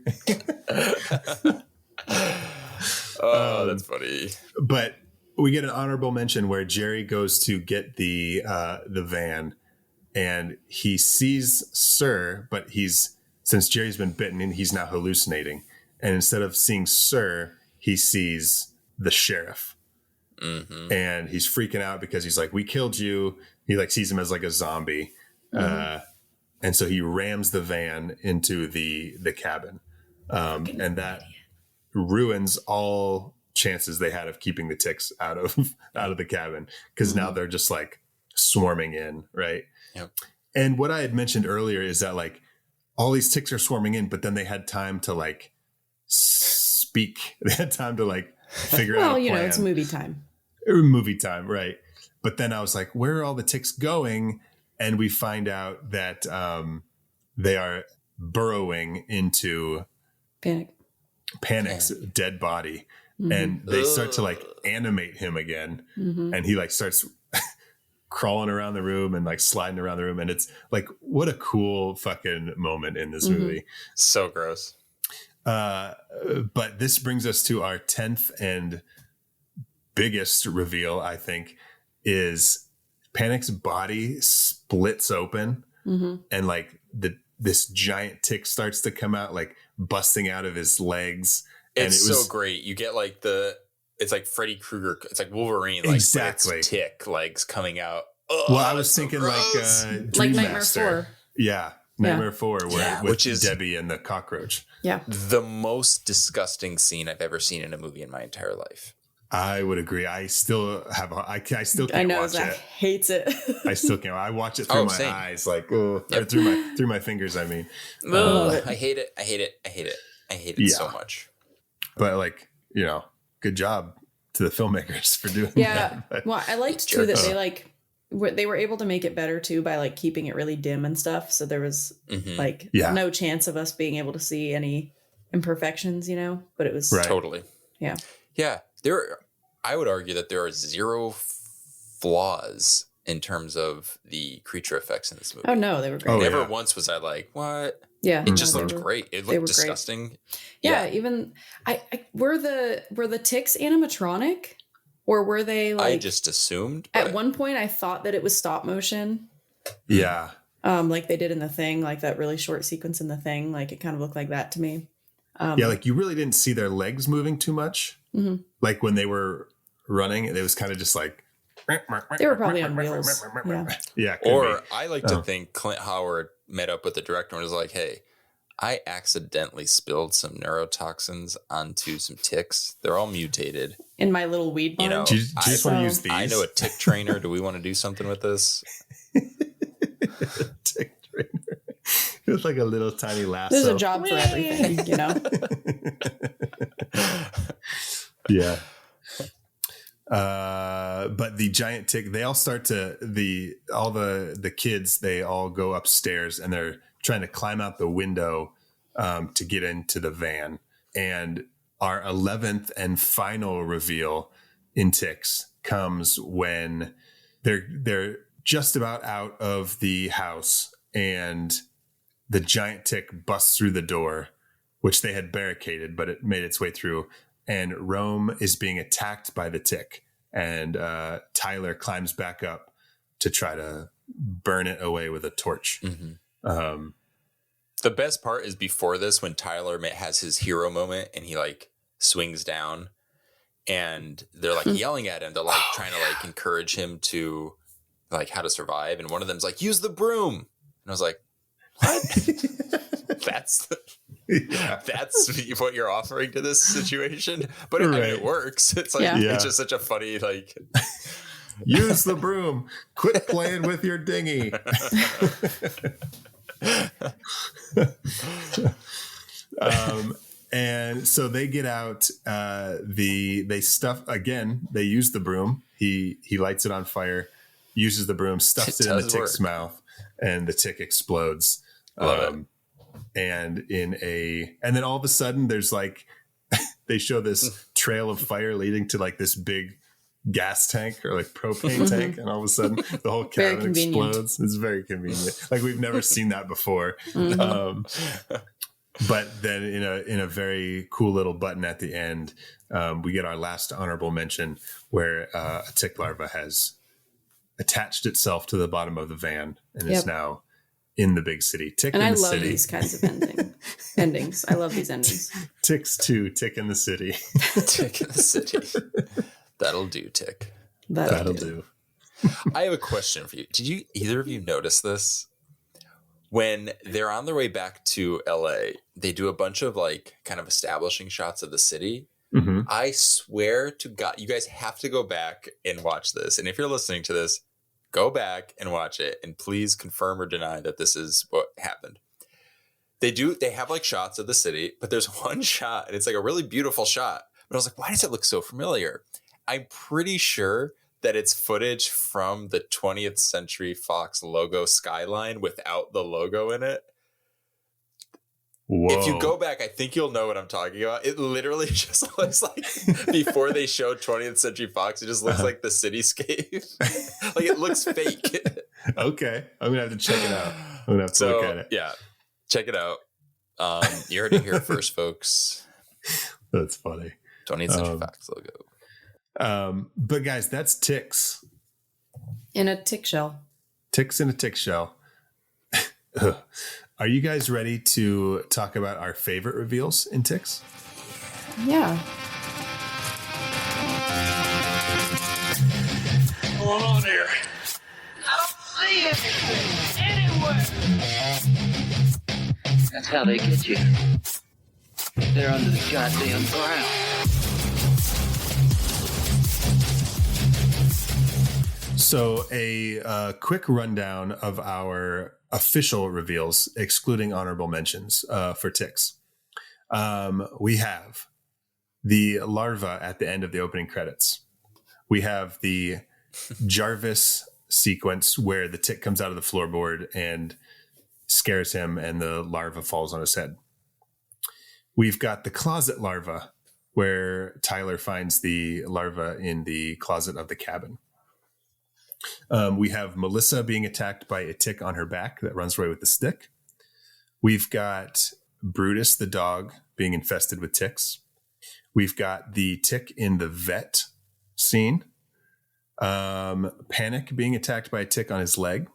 Oh, that's funny. But we get an honorable mention where Jerry goes to get the van, and he sees Sir, but since Jerry's been bitten, and he's now hallucinating. And instead of seeing Sir, he sees the sheriff. Mm-hmm. And he's freaking out because he's like, we killed you. He like sees him as like a zombie. Mm-hmm. And so he rams the van into the cabin. And that ruins all chances they had of keeping the ticks out of the cabin. Because now they're just like swarming in. Right. Yep. And what I had mentioned earlier is that like all these ticks are swarming in, but then they had time to like speak. They had time to like figure out a plan. Well, you know, it's movie time. Right. But then I was like, where are all the ticks going? And we find out that they are burrowing into Panic's dead body. Mm-hmm. And they start to like animate him again. Mm-hmm. And he like starts crawling around the room and like sliding around the room. And it's like, what a cool fucking moment in this movie. So gross. But this brings us to our 10th and biggest reveal, I think, is Panic's body splits open and like this giant tick starts to come out, like busting out of his legs. It's so great. You get like it's like Freddy Krueger. It's like Wolverine. Like exactly. Tick legs coming out. Oh, well, I was thinking like Nightmare 4. Yeah. Nightmare 4, which is Debbie and the cockroach. Yeah. The most disgusting scene I've ever seen in a movie in my entire life. I would agree. I still can't watch Zach hates it. I still can't. I watch it through my eyes, like through my fingers. I mean, I hate it. I hate it so much. But like, you know, good job to the filmmakers for doing that. Yeah. Well, I liked too that they were able to make it better too by like keeping it really dim and stuff. So there was no chance of us being able to see any imperfections, you know, but it was totally. Yeah. Yeah. I would argue that there are zero flaws in terms of the creature effects in this movie. Oh no, they were great. Never once was I like, what? Yeah. It just looked great. It looked disgusting. Great. Yeah. Even were the ticks animatronic? Or were they like... I just assumed. At one point, I thought that it was stop motion. Yeah. Like they did in The Thing, like that really short sequence in The Thing. Like it kind of looked like that to me. Like you really didn't see their legs moving too much. Mm-hmm. Like when they were running, it was kind of just like... They were probably on wheels. Yeah. Or I like to think Clint Howard met up with the director and was like, hey... I accidentally spilled some neurotoxins onto some ticks. They're all mutated. In my little weed barn. You know, do you just want to use these? I know a tick trainer. Do we want to do something with this? Tick trainer. It's like a little tiny lasso. There's a job for everything, you know? Yeah. But the giant tick, they all start to all the kids, they all go upstairs and they're trying to climb out the window to get into the van. And our 11th and final reveal in TICKS comes when they're just about out of the house and the giant tick busts through the door, which they had barricaded, but it made its way through. And Rome is being attacked by the tick. And Tyler climbs back up to try to burn it away with a torch. Mm-hmm. The best part is before this, when Tyler has his hero moment and he like swings down and they're like yelling at him. They're like trying to like encourage him to like how to survive. And one of them's like, use the broom. And I was like, what? That's what you're offering to this situation. But I mean, it works. It's like, it's just such a funny, like, use the broom, quit playing with your dinghy. And so they get out, they use the broom. He lights it on fire, uses the broom, stuffs it in the tick's mouth, and the tick explodes. And then all of a sudden there's like, they show this trail of fire leading to like this big gas tank or like propane tank, and all of a sudden the whole cabin explodes. It's very convenient. Like we've never seen that before. But then in a very cool little button at the end, we get our last honorable mention where a tick larva has attached itself to the bottom of the van and is now in the big city. Tick and in I the love city. These kinds of endings. I love these endings. Ticks 2, Tick in the city. Tick in the city. That'll do, Tick. That'll do. I have a question for you. Did either of you notice this? When they're on their way back to LA, they do a bunch of like kind of establishing shots of the city. Mm-hmm. I swear to God, you guys have to go back and watch this. And if you're listening to this, go back and watch it. And please confirm or deny that this is what happened. They have like shots of the city, but there's one shot and it's like a really beautiful shot. But I was like, why does it look so familiar? I'm pretty sure that it's footage from the 20th Century Fox logo skyline without the logo in it. Whoa. If you go back, I think you'll know what I'm talking about. It literally just looks like before they showed 20th Century Fox, it just looks like the cityscape. Like it looks fake. Okay. I'm going to have to check it out. I'm going to have to look at it. Yeah, check it out. You heard it here first, folks. That's funny. 20th Century Fox logo. But guys, that's ticks. In a tick shell. Ticks in a tick shell. Are you guys ready to talk about our favorite reveals in ticks? Yeah. What's going on here? I don't see anything anywhere. That's how they get you. They're under the goddamn ground. So a quick rundown of our official reveals, excluding honorable mentions for ticks. We have the larva at the end of the opening credits. We have the Jarvis sequence where the tick comes out of the floorboard and scares him and the larva falls on his head. We've got the closet larva where Tyler finds the larva in the closet of the cabin. We have Melissa being attacked by a tick on her back that runs away with the stick. We've got Brutus, the dog, being infested with ticks. We've got the tick in the vet scene. Panic being attacked by a tick on his leg.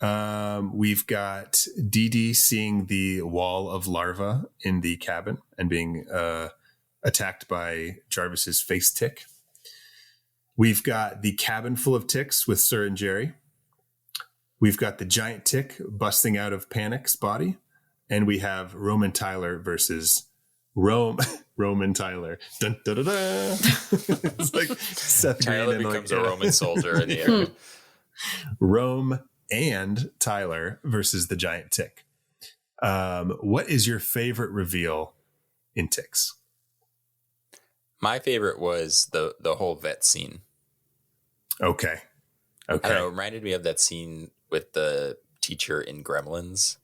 We've got Dee Dee seeing the wall of larva in the cabin and being attacked by Jarvis's face tick. We've got the cabin full of ticks with Sir and Jerry. We've got the giant tick busting out of Panic's body. And we have Roman Tyler versus Roman Tyler. Dun, dun, dun, dun. It's like Seth Green. Tyler becomes a Roman soldier in the air. Rome and Tyler versus the giant tick. What is your favorite reveal in Ticks? My favorite was the whole vet scene. Okay. I don't know, it reminded me of that scene with the teacher in Gremlins.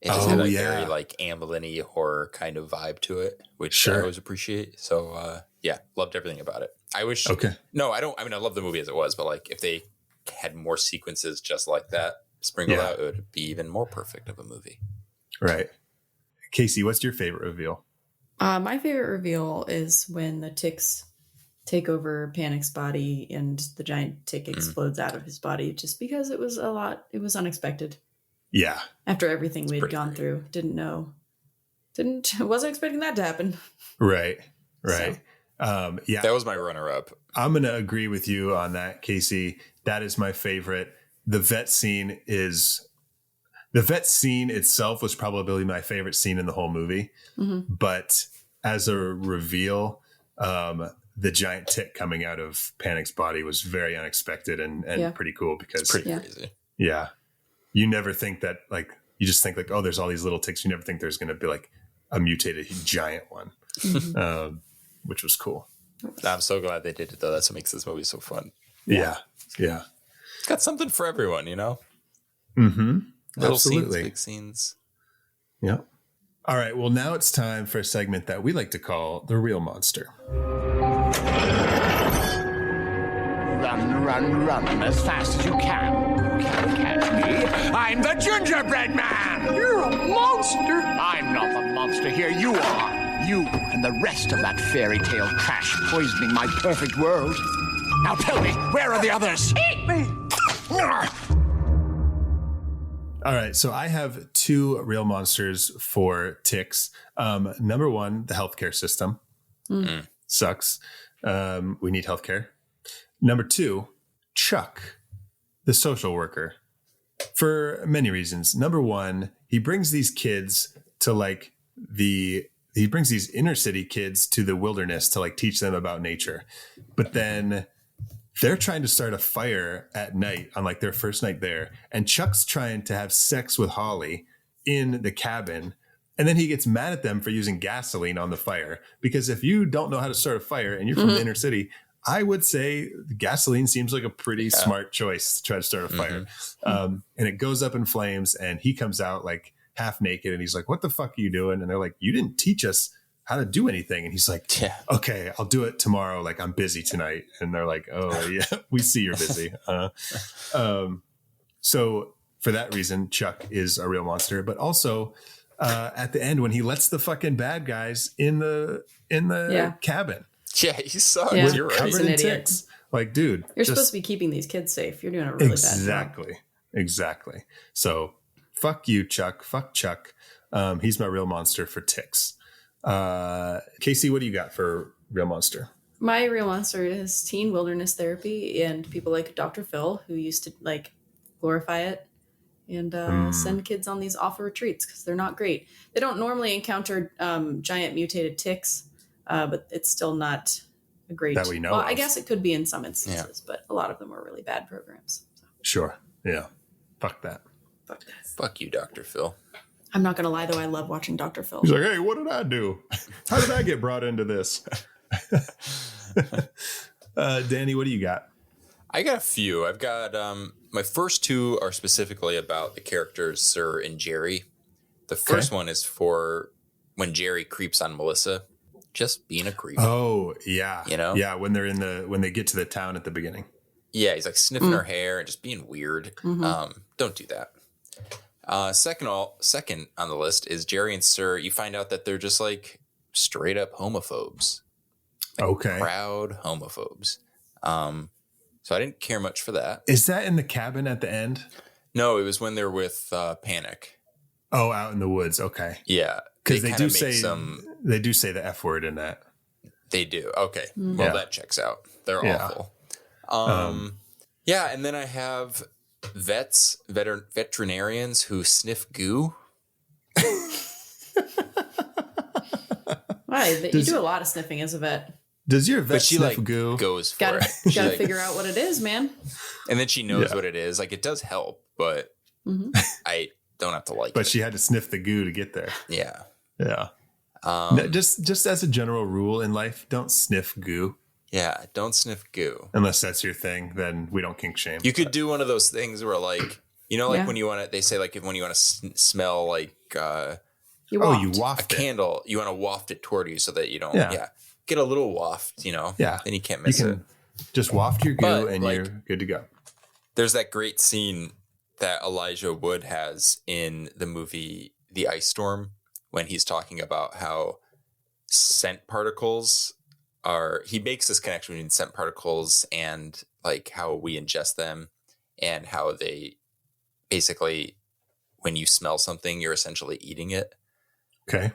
It just had a very like Amblin-y horror kind of vibe to it, which I always appreciate. So loved everything about it. I wish. Okay. No, I don't. I mean, I love the movie as it was, but like if they had more sequences just like that sprinkled out, it would be even more perfect of a movie. Right. Casey, what's your favorite reveal? My favorite reveal is when the ticks take over Panic's body and the giant tick explodes out of his body, just because it was unexpected. Yeah. After everything we'd gone through, wasn't expecting that to happen. Right. So. That was my runner-up. I'm going to agree with you on that, Casey. That is my favorite. The vet scene itself was probably my favorite scene in the whole movie. Mm-hmm. But as a reveal, the giant tick coming out of Panic's body was very unexpected and pretty cool because it's pretty crazy. Yeah. You never think that, like, you just think like, oh, there's all these little ticks. You never think there's going to be like a mutated giant one, which was cool. I'm so glad they did it, though. That's what makes this movie so fun. Yeah. Yeah. It's got something for everyone, you know? Mm-hmm. Little Absolutely. scenes, big scenes. Yeah. All right. Well, now it's time for a segment that we like to call The Real Monster. Run, run, run as fast as you can. You can't catch me. I'm the gingerbread man. You're a monster. I'm not the monster here. You are. You and the rest of that fairy tale trash poisoning my perfect world. Now tell me, where are the others? Eat me. All right, so I have 2 real monsters for TICKS. Number 1, the healthcare system. Sucks. We need healthcare. Number 2, Chuck, the social worker. For many reasons. Number 1, he brings these kids to he brings these inner city kids to the wilderness to teach them about nature. But then they're trying to start a fire at night on their first night there. And Chuck's trying to have sex with Holly in the cabin. And then he gets mad at them for using gasoline on the fire. Because if you don't know how to start a fire and you're from the inner city, I would say gasoline seems like a pretty smart choice to try to start a fire. And it goes up in flames and he comes out half naked and he's like, what the fuck are you doing? And they're like, you didn't teach us how to do anything. And he's like, okay, I'll do it tomorrow. I'm busy tonight. And they're like, oh yeah, we see you're busy. So for that reason, Chuck is a real monster, but also at the end when he lets the fucking bad guys in the cabin. Yeah, he sucks. Yeah. You're right. He's an idiot. Dude, You're supposed to be keeping these kids safe. You're doing a really bad job. Exactly. So fuck you, Chuck. Fuck Chuck. He's my real monster for TICKS. Casey, what do you got for real monster? My real monster is teen wilderness therapy and people like Dr. Phil, who used to glorify it and send kids on these awful retreats because they're not great. They don't normally encounter giant mutated ticks, but it's still not a great. That we know. Well, of. I guess it could be in some instances, but a lot of them were really bad programs. So. Sure. Yeah. Fuck that. Fuck you, Dr. Phil. I'm not gonna lie though, I love watching Dr. Phil. He's like, hey, what did I do? How did I get brought into this? Danny, what do you got? I got a few. I've got my first 2 are specifically about the characters Sir and Jerry. The first one is for when Jerry creeps on Melissa, just being a creep. Oh yeah, Yeah, when they get to the town at the beginning. Yeah, he's sniffing her hair and just being weird. Don't do that. Second on the list is Jerry and Sir. You find out that they're just straight up homophobes. Proud homophobes. So I didn't care much for that. Is that in the cabin at the end? No, it was when they're with Panic. Oh, out in the woods. Okay. Yeah. Because they do say the F word in that. They do. Okay. Well, that checks out. They're awful. Yeah. And then I have veterinarians who sniff goo. Why? You do a lot of sniffing as a vet. Does your vet sniff goo? Goes for Gotta it. figure out what it is, man. And then she knows what it is. It does help, but I don't have to like it. But she had to sniff the goo to get there. Yeah. Yeah. Just as a general rule in life, don't sniff goo. Yeah, don't sniff goo. Unless that's your thing, then we don't kink shame. You could do one of those things where when you want to, they say when you want to smell you waft a candle, you want to waft it toward you so that you don't get a little waft, then you can't miss it. Just waft your goo and you're good to go. There's that great scene that Elijah Wood has in the movie The Ice Storm when he's talking about how scent particles he makes this connection between scent particles and how we ingest them and how they basically, when you smell something, you're essentially eating it. Okay.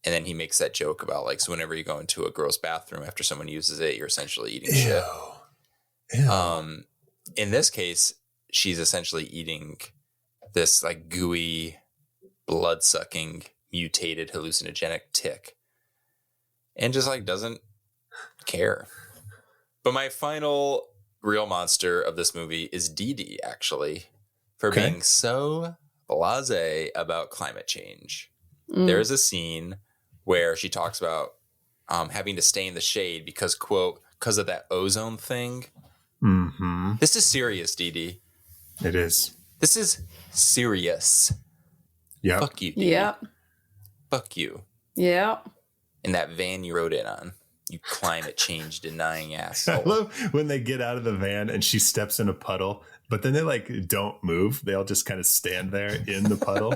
And then he makes that joke about so whenever you go into a gross bathroom after someone uses it, you're essentially eating shit. Ew. In this case, she's essentially eating this gooey, blood-sucking, mutated hallucinogenic tick. And just doesn't care. But my final real monster of this movie is Dee Dee, actually, for being so blasé about climate change. There's a scene where she talks about having to stay in the shade because, quote, because of that ozone thing. Mm-hmm. This is serious, Dee Dee. It is. This is serious. Yeah. Fuck you, Dee Dee. Yep. Fuck you. Yep. In that van you rode in on. You climate change denying I asshole. love when they get out of the van and she steps in a puddle, but then they like don't move. They all just kind of stand there in the puddle.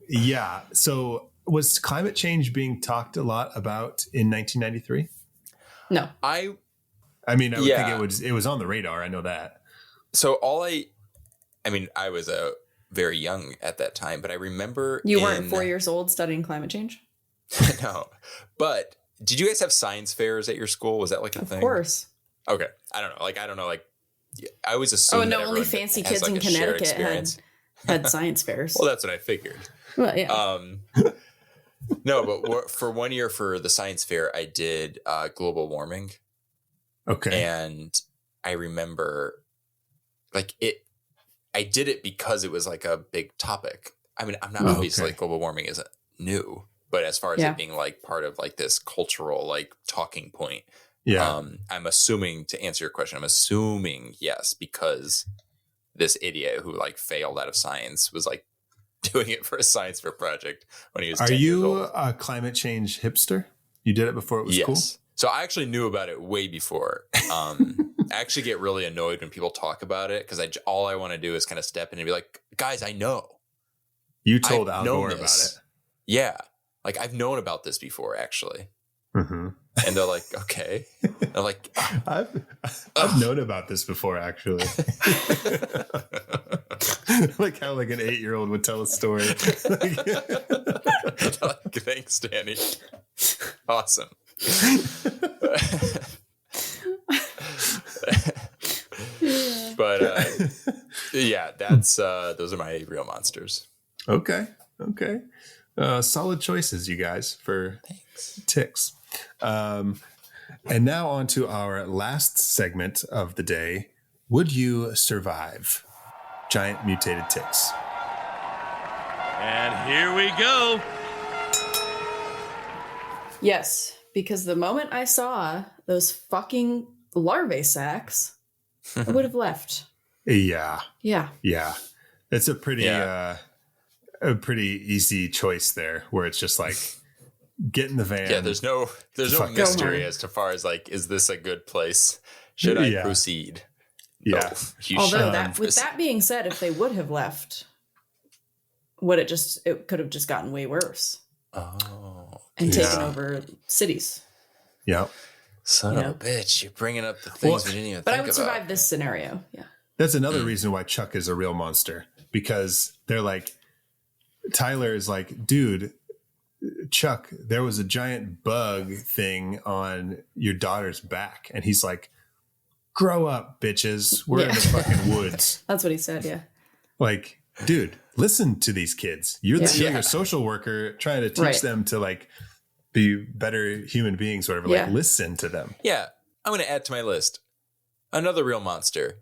Yeah. So was climate change being talked a lot about in 1993? No. I mean, I would think it was on the radar. I know that. So I mean, I was very young at that time, but I remember you weren't 4 years old studying climate change. No, but did you guys have science fairs at your school? Was that like a thing? Of course. Okay, I don't know. Like, I always assumed. Oh no, only fancy kids in Connecticut had science fairs. Well, that's what I figured. Well, yeah. No, but for 1 year for the science fair, I did global warming. Okay. And I remember like I did it because it was like a big topic. I mean, I'm not obviously like global warming isn't new, but as far as it being like part of like this cultural like talking point, I'm assuming, to answer your question, I'm assuming yes, because this idiot who like failed out of science was like doing it for a science fair project when he was 10 years old. Are you a climate change hipster? You did it before it was cool? So I actually knew about it way before. I actually get really annoyed when people talk about it because all I want to do is kind of step in and be like, guys, I know. You told Al Gore about it. Yeah. Like I've known about this before, actually. Mm-hmm. And they're like, okay. They're like, I've known about this before, actually. Like how like an 8-year-old would tell a story. Like, thanks, Danny. Awesome. But yeah, that's those are my real monsters. Okay. Solid choices, you guys, for TICKS. And now on to our last segment of the day. Would you survive giant mutated ticks? And here we go. Yes, because the moment I saw those fucking larvae sacks, I would have left. Yeah. Yeah. It's a pretty easy choice there, where it's just like get in the van. Yeah, there's no mystery as to far as like, is this a good place? Should I proceed? Yeah. Although with that being said, if they would have left, it could have just gotten way worse. Oh. And taken over cities. Yeah. Son of a bitch, you're bringing up the things we didn't even think about. But I would survive this scenario. Yeah. That's another reason why Chuck is a real monster, because they're like, Tyler is like, dude, Chuck, there was a giant bug thing on your daughter's back. And he's like, grow up, bitches. We're in the fucking woods. That's what he said. Yeah. Like, dude, listen to these kids. You're a social worker trying to teach them to like be better human beings, whatever. Like, listen to them. Yeah. I'm going to add to my list another real monster.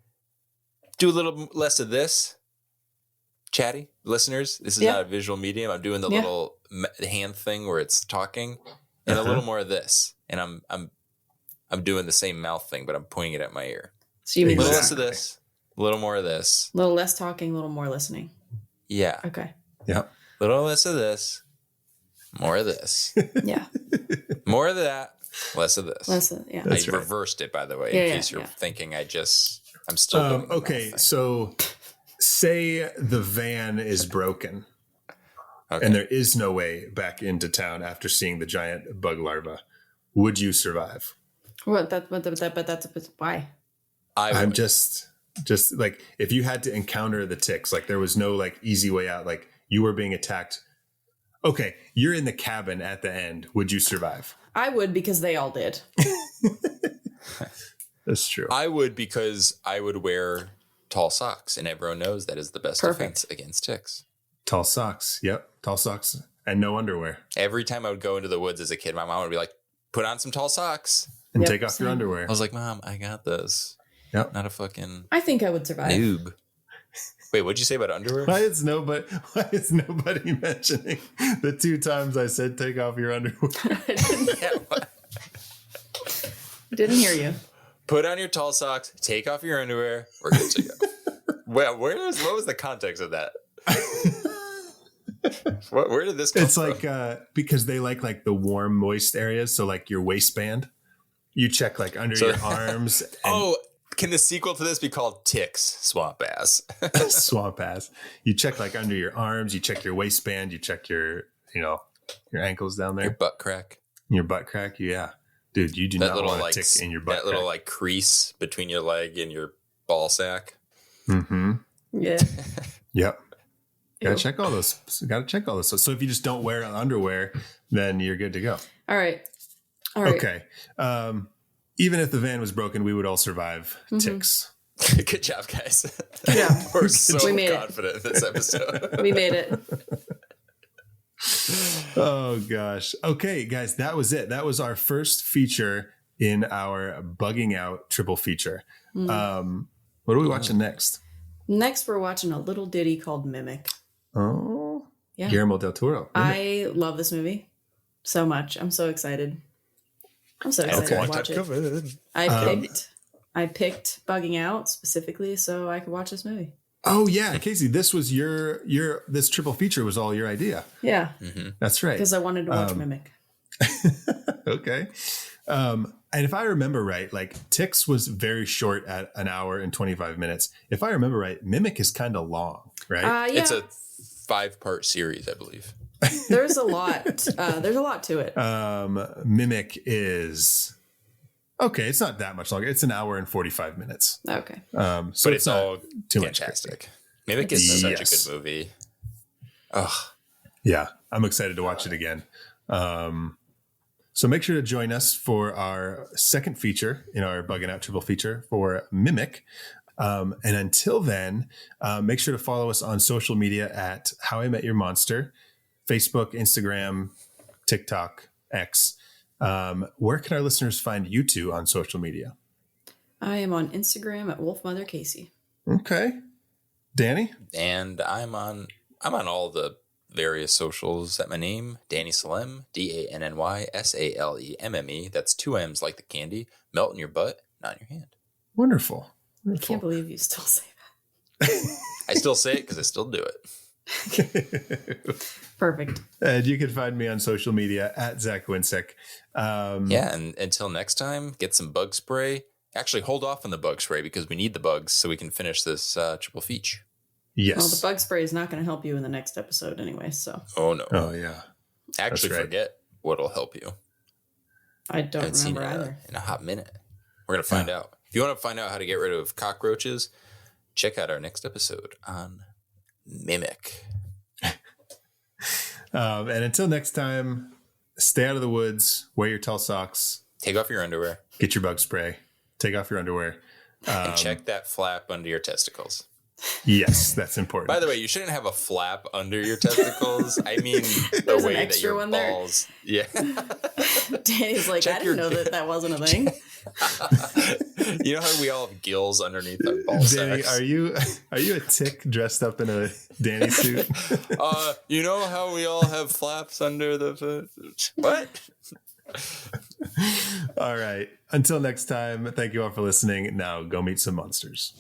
Do a little less of this. Chatty listeners, this is not a visual medium. I'm doing the little hand thing where it's talking, and a little more of this. And I'm doing the same mouth thing, but I'm pointing it at my ear. So you mean a little less of this, a little more of this, a little less talking, a little more listening. Yeah. Okay. Yeah. A little less of this, more of this. Yeah. More of that, less of this. Yeah. I reversed it, by the way, in case you're thinking I'm still doing okay. So say the van is broken and there is no way back into town after seeing the giant bug larva. Would you survive? But that's why. I'm just like, if you had to encounter the ticks, like there was no like easy way out, like you were being attacked. Okay, you're in the cabin at the end. Would you survive? I would, because they all did. That's true. I would, because I would wear tall socks, and everyone knows that is the best defense against ticks. Tall socks. Yep. Tall socks and no underwear. Every time I would go into the woods as a kid, my mom would be like, put on some tall socks. And take off your underwear. I was like, Mom, I got this. Yep. Not a fucking I think I would survive. noob. Wait, what'd you say about underwear? Why is nobody mentioning the 2 times I said take off your underwear? Didn't hear you. Put on your tall socks, take off your underwear, we're good to go. Well, what was the context of that? Where did this come It's from? like because they like the warm, moist areas. So like your waistband, you check like under your arms. And Can the sequel to this be called TICKS, Swamp Ass? swamp ass. You check like under your arms. You check your waistband. You check your ankles down there. Your butt crack. Your butt crack. Yeah, dude, you do not want to tick in your butt. That little like crease between your leg and your ball sack. Mm-hmm. Yeah. Yep. Ew. Gotta check all those. So if you just don't wear underwear, then you're good to go. All right. Okay. Even if the van was broken, we would all survive ticks. Good job, guys. Yeah. We're so We made confident in this episode. We made it. Oh gosh. Okay, guys, that was it. That was our first feature in our bugging out triple feature. What are we watching next? Next, we're watching a little ditty called Mimic. Oh, Yeah. Guillermo del Toro. I love this movie so much. I'm so excited. to watch it. I picked bugging out specifically so I could watch this movie. Oh yeah, Casey, this was this triple feature was all your idea. Yeah. Mm-hmm. That's right. Because I wanted to watch Mimic. Okay. And if I remember right, like TICKS was very short at an hour and 25 minutes. If I remember right, Mimic is kind of long, right? Yeah. It's a 5-part series, I believe. There's a lot. There's a lot to it. Mimic is okay. It's not that much longer. It's an hour and 45 minutes. Okay. So but it's not all too fantastic. Mimic is such a good movie. Oh, yeah. I'm excited to watch it again. So make sure to join us for our second feature in our Bugging Out triple feature for Mimic. And until then, make sure to follow us on social media at How I Met Your Monster, Facebook, Instagram, TikTok, X. Where can our listeners find you two on social media? I am on Instagram at WolfMotherCasey. Okay. Danny? And I'm on all the various socials at my name, Danny Salem, DANNYSALEMME. That's 2 M's like the candy. Melt in your butt, not in your hand. Wonderful. I can't believe you still say I still say it because I still do it. Perfect. And you can find me on social media at Zach Winsick. Yeah, and until next time, get some bug spray. Actually, hold off on the bug spray because we need the bugs so we can finish this triple feature. Yes. Well, the bug spray is not going to help you in the next episode anyway, so. Oh, no. Oh, yeah. Actually, right. forget what'll help you. I don't haven't seen remember it either. in a hot minute. We're going to find out. If you want to find out how to get rid of cockroaches, check out our next episode on Mimic. And until next time, stay out of the woods, wear your tall socks, Take off your underwear get your bug spray, take off your underwear. and check that flap under your testicles. Yes, that's important. By the way, you shouldn't have a flap under your testicles. I mean, the There's an way that extra your one there? balls. Yeah. Danny's like, Check I didn't your- know that wasn't a thing. You know how we all have gills underneath our ball Danny, sacks? are you a tick dressed up in a Danny suit? You know how we all have flaps under the what? All right. Until next time, thank you all for listening. Now go meet some monsters.